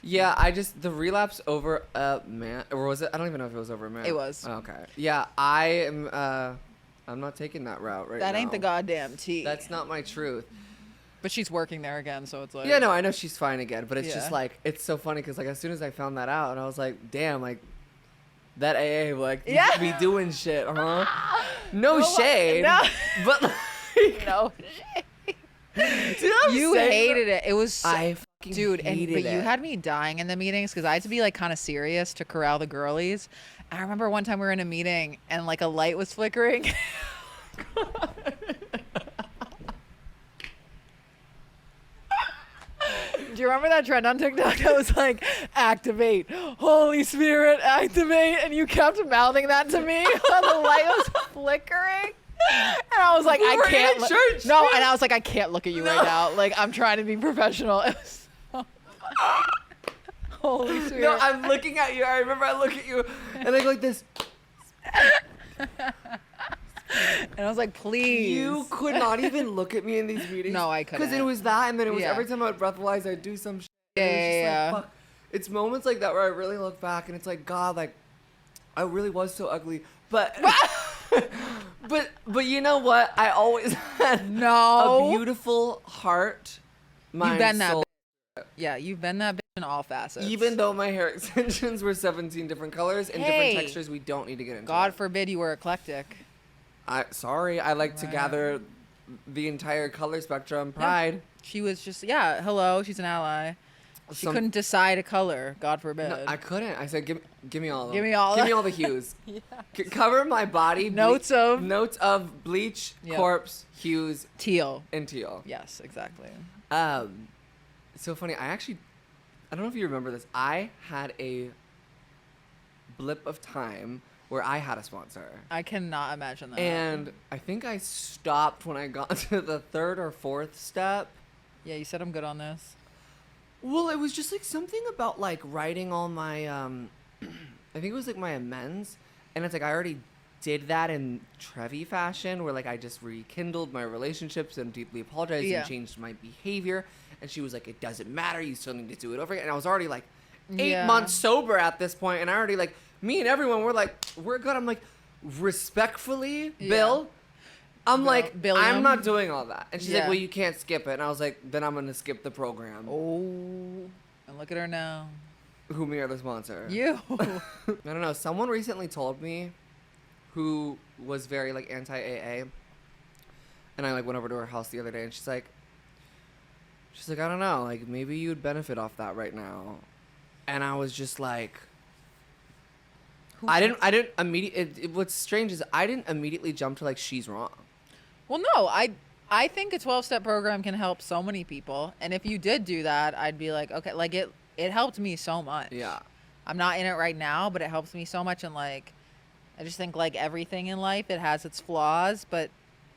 Yeah, the relapse over a man, or was it? I don't even know if it was over a man. It was. Okay. Yeah, I'm not taking that route right now. That ain't the goddamn tea. That's not my truth. But she's working there again, so it's like... Yeah, no, I know she's fine again, but it's Yeah. just like, it's so funny because like as soon as I found that out, and I was like, damn, like that AA, like Yeah. be doing shit, huh? No shade, no. but like, No. do you know what I'm You saying? hated it. It was... So, I fucking dude, hated but you it. had me dying in the meetings because I had to be like kind of serious to corral the girlies. I remember one time we were in a meeting and like a light was flickering. Do you remember that trend on TikTok that was like, activate, Holy Spirit, activate, and you kept mouthing that to me while the light was flickering? And I was like, We I were can't. in church, No, man. and I was like, I can't look at you right now. Like, I'm trying to be professional. It was so Holy Spirit. No, I'm looking at you. I remember I look at you, and I go like this. And I was like, please. You could not even look at me in these meetings. No, I couldn't. Because it was that, and then it was Yeah. every time I would breathalyze, I'd do some shit. Yeah, and it was just yeah, like, fuck. It's moments like that where I really look back, and it's like, God, like, I really was so ugly. But, but you know what? I always had No. a beautiful heart, mind, You've been that soul. Yeah, you've been that bitch in all facets. Even though my hair extensions were 17 different colors and Hey. different textures, we don't need to get into God it. forbid you were eclectic. Sorry, I like to Right. gather the entire color spectrum. Pride. She was just, yeah, hello, she's an ally. She couldn't decide a color, God forbid. No, I couldn't. I said, give me all of them. Give me all Give of- me all the hues. Yeah. Cover my body. Notes of- notes of bleach, Yep. corpse, hues, Teal. and teal. Yes, exactly. So funny. I don't know if you remember this. I had a blip of time where I had a sponsor. I cannot imagine that. And I think I stopped when I got to the third or fourth step. Yeah, you said I'm good on this. Well, it was just like something about like writing all my, I think it was like my amends. And it's like I already did that in Trevi fashion where like I just rekindled my relationships and deeply apologized Yeah. and changed my behavior. And she was like, it doesn't matter. You still need to do it over again. And I was already like 8 Yeah. months sober at this point, and I already like, me and everyone were like, we're good. I'm like, respectfully, Yeah. Bill. I'm Bill- like, Billiam. I'm not doing all that. And she's like, Yeah. well, you can't skip it. And I was like, then I'm going to skip the program. Oh, and look at her now. Who me or the sponsor? You. I don't know. Someone recently told me who was very like anti-AA. And I like went over to her house the other day and she's like, I don't know, like maybe you'd benefit off that right now. And I was just like, I didn't immediately, what's strange is I didn't immediately jump to like, she's wrong. Well, no, I think a 12-step program can help so many people. And if you did do that, I'd be like, okay, like it helped me so much. Yeah. I'm not in it right now, but it helps me so much. And like, I just think like everything in life, it has its flaws, but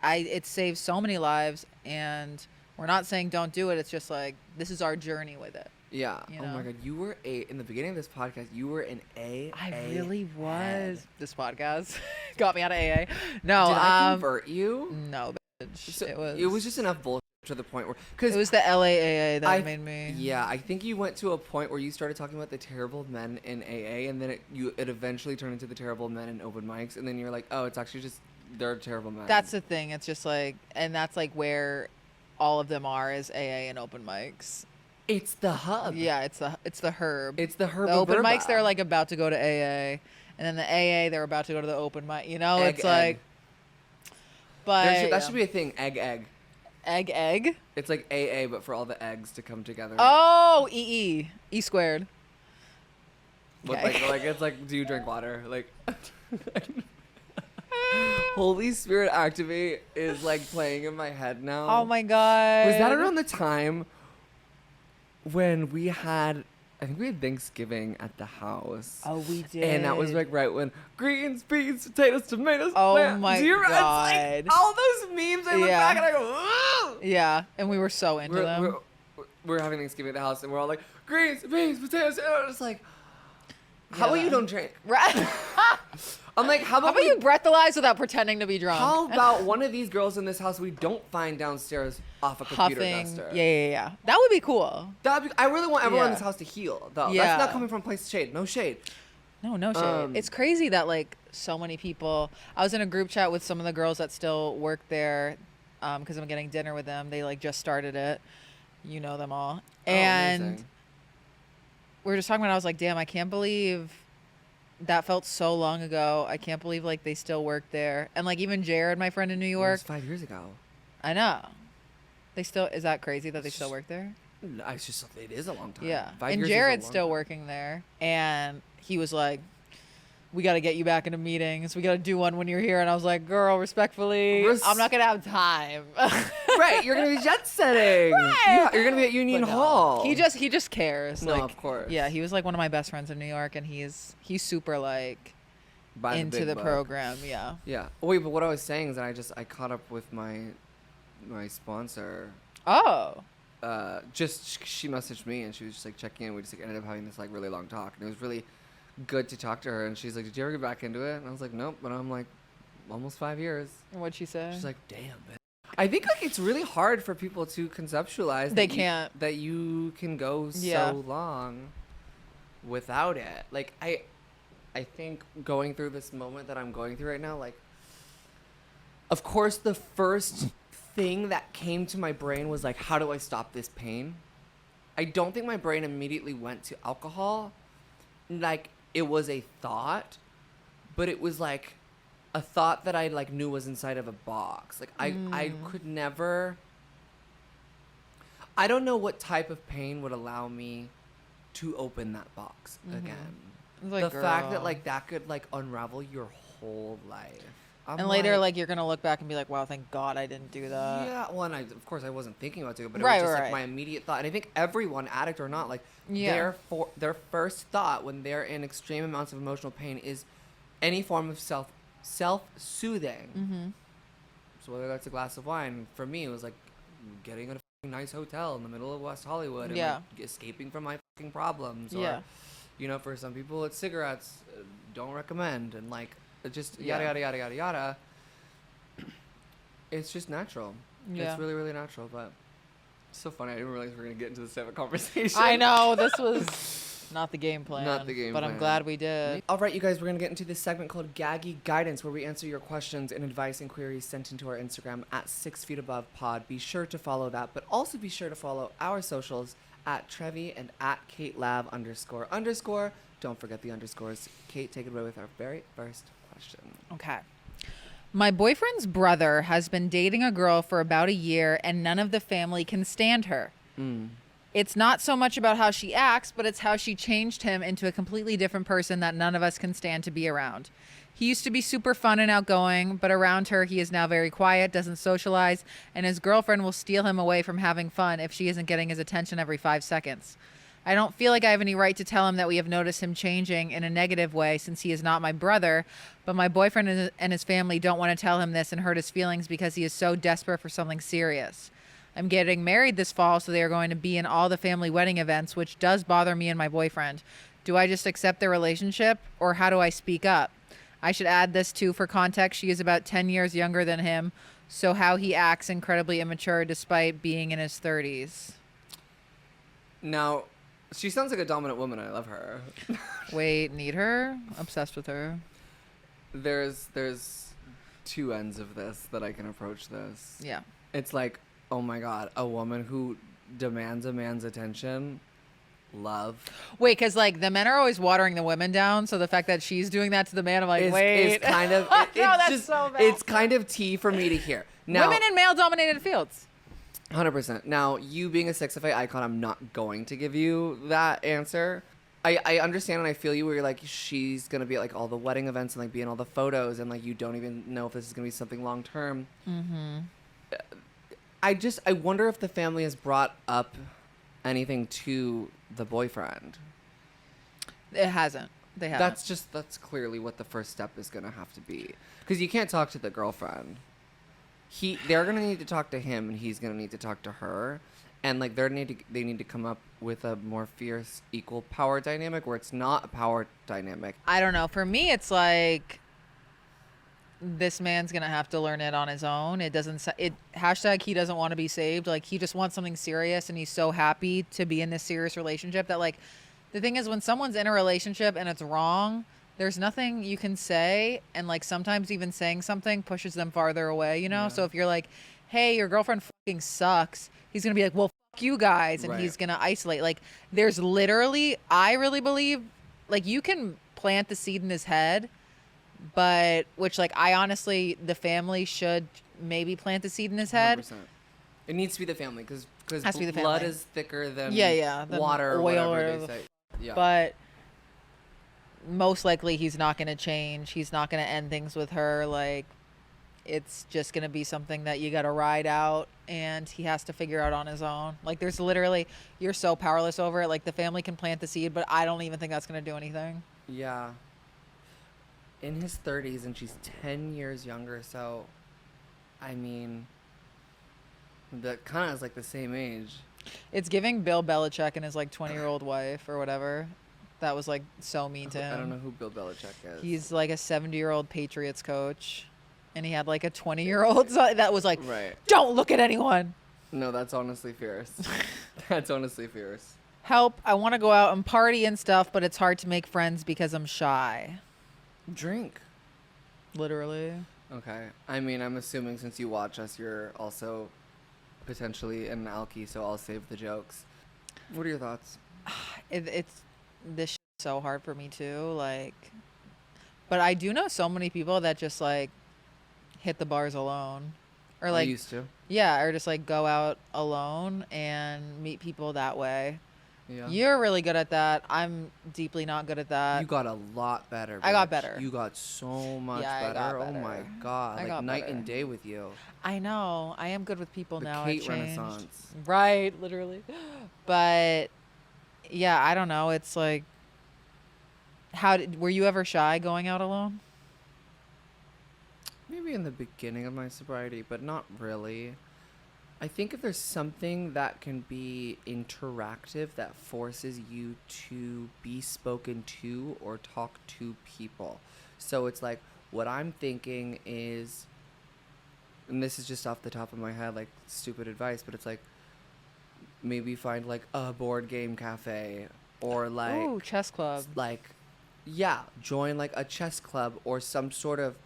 it saves so many lives. And we're not saying don't do it. It's just like, this is our journey with it. Yeah. You Oh know? my God. You were in the beginning of this podcast, you were an AA. I really was. head. This podcast got me out of AA. No, Did I convert you? no, bitch. So it was just enough bullshit to the point where, because it was the LAAA that made me. Yeah, I think you went to a point where you started talking about the terrible men in AA, and then it eventually turned into the terrible men in open mics, and then you're like, oh, it's actually just they're terrible men. That's the thing. It's just like, and that's like where all of them are is AA and open mics. It's the hub. Yeah, it's the herb. It's the herb. The open verba. mics, they're like about to go to AA, and then the AA, they're about to go to the open mic. You know, Egg, it's egg. like. But That should be a thing. Egg. egg. It's like AA, but for all the eggs to come together. Oh, E squared. But okay. like it's like, do you drink water? Like, Holy Spirit Activate is like playing in my head now. Oh my god. Was that around the time when we had I think we had Thanksgiving at the house. Oh, we did. And that was like right when greens, beans, potatoes, tomatoes. Oh lamb. my Do you remember? God. It's like all those memes. I look back and I go, "Ugh!" Yeah, and we were so into them. We're having Thanksgiving at the house, and we're all like greens, beans, potatoes. And it's like, how about you don't drink? Right. I'm like, how about you breathalyze without pretending to be drunk? How about one of these girls in this house we don't find downstairs off a computer Huffing. duster? Yeah. That would be cool. I really want everyone in this house to heal, though. Yeah. That's not coming from a place of shade. No shade. No shade. It's crazy that like so many people. I was in a group chat with some of the girls that still work there, because I'm getting dinner with them. They like just started it. You know them all, and amazing. we were just talking about. I was like, damn, I can't believe that felt so long ago. I can't believe like they still work there, and like even Jared, my friend in New It York. was 5 years ago. I know. They still is that crazy that they still work there? It's just it is a long time. Yeah. 5 And years is a Jared's long still time. working there. And he was like, we got to get you back into meetings. We got to do one when you're here. And I was like, girl, respectfully, I'm not going to have time. Right. You're going to be jet setting. Right. You're going to be at Union But no, Hall. He just cares. No, like, of course. Yeah, he was like one of my best friends in New York. And he's super like By into the big buck. program. Yeah. Yeah. Wait, but what I was saying is that I caught up with my sponsor. Oh. She messaged me and she was just like checking in. We just like ended up having this like really long talk, and it was really good to talk to her. And she's like, "Did you ever get back into it?" And I was like, "Nope." But I'm like, almost 5 years. And what'd she say? She's like, "Damn, man." I think like it's really hard for people to conceptualize. They that can't. that you can go Yeah. so long without it. Like I think going through this moment that I'm going through right now, like, of course, the first thing that came to my brain was like, how do I stop this pain? I don't think my brain immediately went to alcohol. Like, it was a thought, but it was like a thought that I like knew was inside of a box. Like I could never. I don't know what type of pain would allow me to open that box again. Like, The fact that girl. like that could like unravel your whole life. I'm And later, like, you're going to look back and be like, wow, thank God I didn't do that. yeah, well, and of course I wasn't thinking about doing it, but Right, it was just right. like my immediate thought. And I think everyone, addict or not, like Yeah. their first thought when they're in extreme amounts of emotional pain is any form of self-soothing. Mm-hmm. So whether that's a glass of wine, for me it was like getting a fucking nice hotel in the middle of West Hollywood and Yeah. like, escaping from my fucking problems. Or, Yeah. you know, for some people it's cigarettes. Don't recommend. And like just Yeah. yada yada yada yada yada. It's just natural. Yeah. It's really, really natural, but it's so funny. I didn't realize we were going to get into this type of conversation. I know. This was not the game plan. Not the game But I'm plan. glad we did. All right, you guys, we're going to get into this segment called Gaggy Guidance, where we answer your questions and advice and queries sent into our Instagram at 6 Feet Above Pod. Be sure to follow that, but also be sure to follow our socials at Trevi and at KateLab__. Don't forget the underscores. Kate, take it away with our very first question. Okay. My boyfriend's brother has been dating a girl for about a year, and none of the family can stand her. It's not so much about how she acts, but it's how she changed him into a completely different person that none of us can stand to be around. He used to be super fun and outgoing, but around her, he is now very quiet, doesn't socialize, and his girlfriend will steal him away from having fun if she isn't getting his attention every 5 seconds. I don't feel like I have any right to tell him that we have noticed him changing in a negative way since he is not my brother, but my boyfriend and his family don't want to tell him this and hurt his feelings because he is so desperate for something serious. I'm getting married this fall, so they are going to be in all the family wedding events, which does bother me and my boyfriend. Do I just accept their relationship, or how do I speak up? I should add this too, for context, she is about 10 years younger than him, so how he acts incredibly immature despite being in his 30s. Now, she sounds like a dominant woman. I love her. Wait, need her? Obsessed with her. There's two ends of this that I can approach this. Yeah. It's like, oh my God, a woman who demands a man's attention, love. Wait, because like the men are always watering the women down, so the fact that she's doing that to the man, I'm like, wait. Is kind of, No, it's that's just, so bad. it's kind of tea for me to hear. Now, Women in male-dominated fields. 100%. Now, you being a Sexify icon, I'm not going to give you that answer. I understand and I feel you where you're like, she's going to be at like all the wedding events and like be in all the photos and like you don't even know if this is going to be something long term. Mm-hmm. I wonder if the family has brought up anything to the boyfriend. It hasn't. They haven't. That's clearly what the first step is going to have to be. Because you can't talk to the girlfriend. They're going to need to talk to him, and he's going to need to talk to her. And, like, they need to come up with a more fierce, equal power dynamic where it's not a power dynamic. I don't know. For me, it's like this man's going to have to learn it on his own. It doesn't hashtag he doesn't want to be saved. Like, he just wants something serious, and he's so happy to be in this serious relationship that, like, the thing is when someone's in a relationship and it's wrong, there's nothing you can say. And, like, sometimes even saying something pushes them farther away, you know? Yeah. So if you're like, hey, your girlfriend fucking sucks, he's going to be like, well, fuck you guys. And he's going to isolate. Like, there's literally, I really believe, like, you can plant the seed in his head, but, which, like, I honestly, the family should maybe plant the seed in his head. 100%. It needs to be the family because blood family. Is thicker than than water or oil whatever they say. Yeah. But most likely he's not going to change. He's not going to end things with her. Like, it's just going to be something that you got to ride out, and he has to figure out on his own. Like, there's literally, you're so powerless over it. Like, the family can plant the seed, but I don't even think that's going to do anything. Yeah. In his 30s, and she's 10 years younger, so, I mean, that kind of is like the same age. It's giving Bill Belichick and his, like, 20-year-old wife or whatever. That was, like, so mean to him. I don't know who Bill Belichick is. He's, like, a 70-year-old Patriots coach. And he had, like, a 20-year-old that was like, don't look at anyone. No, that's honestly fierce. That's honestly fierce. Help. I want to go out and party and stuff, but it's hard to make friends because I'm shy. Drink. Literally. Okay. I mean, I'm assuming since you watch us, you're also potentially an alkie, so I'll save the jokes. What are your thoughts? It's this shit's so hard for me too, like, but I do know so many people that just like hit the bars alone, or like I used to. Yeah, or just like go out alone and meet people that way. Yeah. You're really good at that. I'm deeply not good at that. You got a lot better. Bitch. I got better. You got so much better. I got better. Oh my god. Like night and day with you. I know. I am good with people now. The Kate Renaissance. Right, literally. But yeah, I don't know. It's like, were you ever shy going out alone? Maybe in the beginning of my sobriety, but not really. I think if there's something that can be interactive that forces you to be spoken to or talk to people. So it's like, what I'm thinking is, and this is just off the top of my head, like stupid advice, but it's like, maybe find like a board game cafe or like... Ooh, chess club. Like, yeah, join like a chess club or some sort of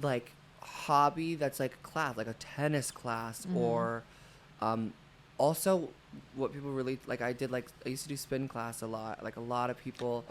like hobby that's like a class, like a tennis class, or also what people really like. I used to do spin class a lot. Like a lot of people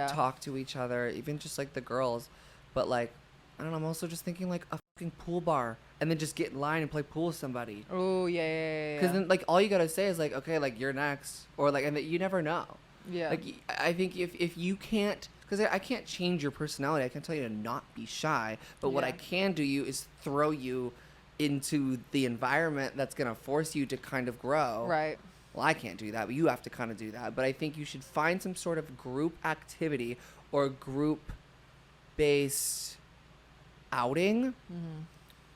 talk to each other, even just like the girls. But like, I don't know, I'm also just thinking like a fucking pool bar and then just get in line and play pool with somebody. Oh yeah. Because then like all you gotta say is like, okay, like you're next, or like, and that you never know. Yeah. Like I think if you can't, because I can't change your personality. I can tell you to not be shy. But what I can do is throw you into the environment that's going to force you to kind of grow. Right. Well, I can't do that, but you have to kind of do that. But I think you should find some sort of group activity or group-based outing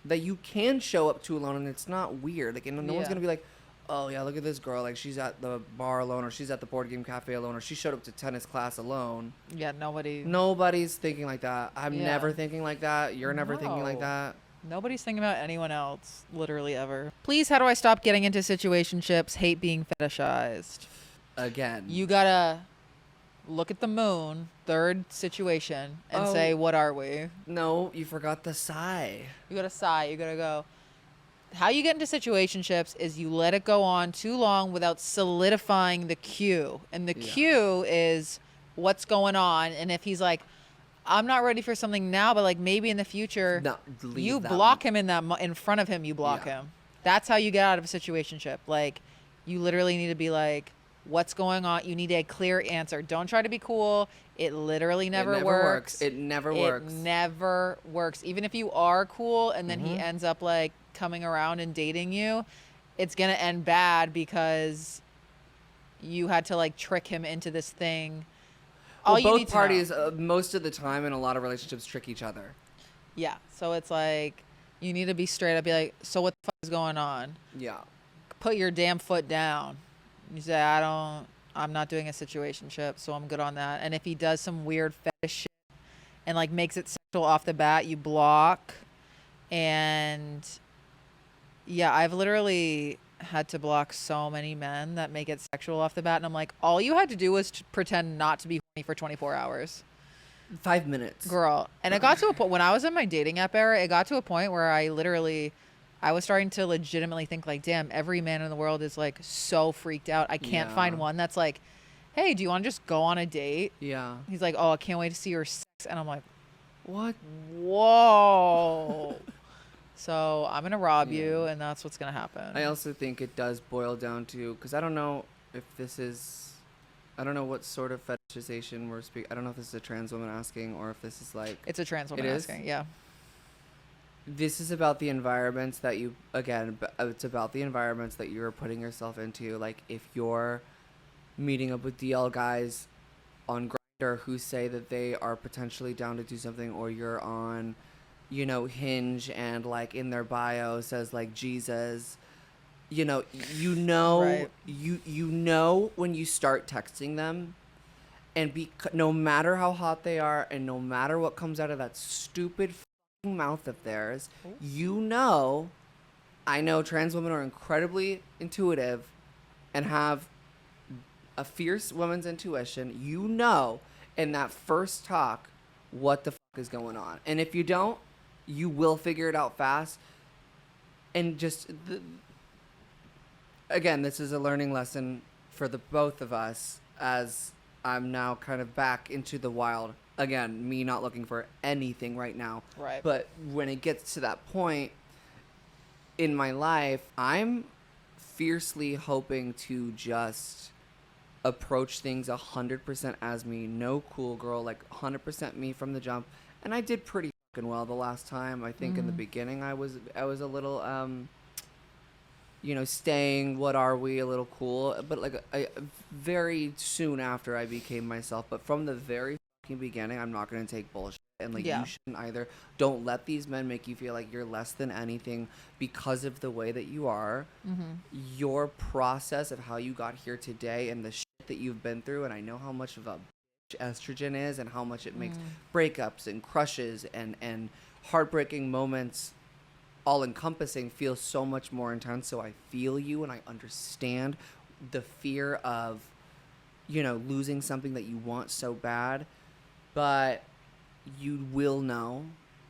that you can show up to alone, and it's not weird. Like, no one's going to be like, oh, yeah, look at this girl. Like, she's at the bar alone, or she's at the board game cafe alone, or she showed up to tennis class alone. Yeah, Nobody's thinking like that. I'm never thinking like that. You're never thinking like that. Nobody's thinking about anyone else, literally ever. Please, how do I stop getting into situationships? Hate being fetishized. Again. You gotta look at the moon, third situation, and say, what are we? No, you forgot the sigh. You gotta sigh. You gotta go. How you get into situationships is you let it go on too long without solidifying the cue. And the cue is what's going on. And if he's like, I'm not ready for something now, but like maybe in the future, you block him in front of him, you block him. That's how you get out of a situationship. Like, you literally need to be like, what's going on? You need a clear answer. Don't try to be cool. It literally never works. It never works. It never works. Even if you are cool and then he ends up like coming around and dating you, it's going to end bad because you had to like trick him into this thing all you both need to parties, know. most of the time in a lot of relationships, trick each other. Yeah. So it's like, you need to be straight up. Be like, so what the fuck is going on? Yeah. Put your damn foot down. You say, I'm not doing a situationship, so I'm good on that. And if he does some weird fetish shit and like makes it sexual off the bat, you block. And yeah, I've literally had to block so many men that make it sexual off the bat. And I'm like, all you had to do was pretend not to be horny for 24 hours. 5 minutes. Girl. And it got to a point when I was in my dating app era, it got to a point where I was starting to legitimately think like, damn, every man in the world is like so freaked out. I can't find one that's like, hey, do you want to just go on a date? Yeah. He's like, oh, I can't wait to see your sex. And I'm like, What? whoa. So I'm going to rob you, and that's what's going to happen. I also think it does boil down to, because I don't know if this is, I don't know what sort of fetishization we're speaking. I don't know if this is a trans woman asking or if this is like. It's a trans woman asking, yeah. This is about the environments that you, again, it's about the environments that you're putting yourself into. Like if you're meeting up with DL guys on Grindr who say that they are potentially down to do something, or you're on, you know, Hinge and like in their bio says like Jesus, you know, Right. you know when you start texting them, and no matter how hot they are and no matter what comes out of that stupid mouth of theirs, you know, I know trans women are incredibly intuitive and have a fierce woman's intuition. You know in that first talk what the fuck is going on, and if you don't, you will figure it out fast. And just again, this is a learning lesson for the both of us, as I'm now kind of back into the wild again, me not looking for anything right now. Right. But when it gets to that point in my life, I'm fiercely hoping to just approach things 100% as me. No cool girl, like 100% me from the jump. And I did pretty fucking well the last time. I think in the beginning I was a little you know, staying, what are we, a little cool, but like very soon after I became myself. But from the very fucking beginning, I'm not going to take bullshit, and like you shouldn't either. Don't let these men make you feel like you're less than anything because of the way that you are. Your process of how you got here today and the shit that you've been through, and I know how much of a bitch estrogen is and how much it makes breakups and crushes and heartbreaking moments all encompassing feel so much more intense. So I feel you, and I understand the fear of, you know, losing something that you want so bad, but you will know,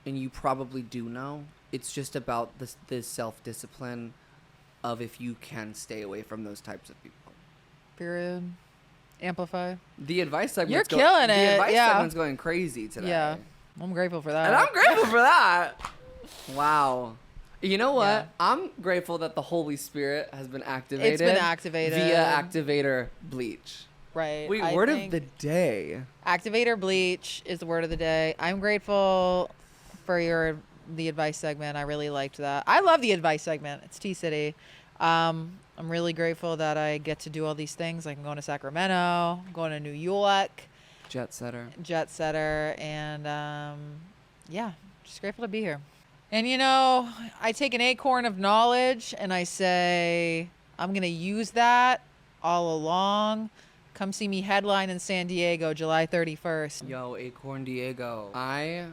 and you probably do know. It's just about the self-discipline of if you can stay away from those types of people. Period. Amplify. The advice segment. You're killing it. The advice yeah. segment's going crazy today. Yeah. I'm grateful for that. And I'm grateful for that. Wow. You know what? Yeah. I'm grateful that the Holy Spirit has been activated. It's been activated. Via activator bleach. Right. Wait, word of the day. Activator bleach is the word of the day. I'm grateful for the advice segment. I really liked that. I love the advice segment. It's T-City. I'm really grateful that I get to do all these things. Like I'm going to Sacramento, I'm going to New York. Jet setter. And yeah, just grateful to be here. And you know, I take an acorn of knowledge and I say, I'm going to use that all along. Come see me headline in San Diego, July 31st. Yo, Acorn Diego. I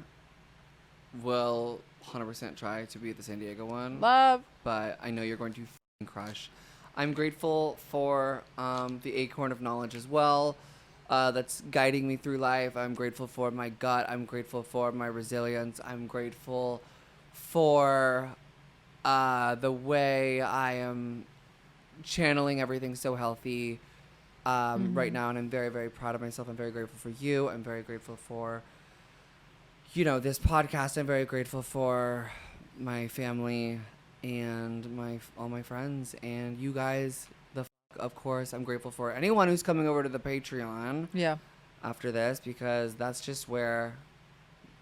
will 100% try to be at the San Diego one. Love. But I know you're going to f***ing crush. I'm grateful for the acorn of knowledge as well. That's guiding me through life. I'm grateful for my gut. I'm grateful for my resilience. I'm grateful for the way I am channeling everything so healthy right now, and I'm very, very proud of myself. I'm very grateful for you. I'm very grateful for, you know, this podcast. I'm very grateful for my family and all my friends and you guys. Of course, I'm grateful for anyone who's coming over to the Patreon. Yeah. After this, because that's just where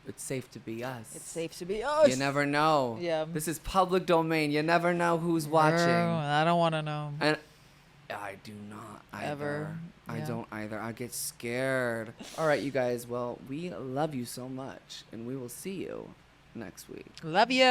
it's safe to be us. It's safe to be us. You never know. Yeah. This is public domain. You never know who's watching. Girl, I don't want to know. And I do not either. Ever. I Yeah. don't either. I get scared. All right, you guys. Well, we love you so much, and we will see you next week. Love you.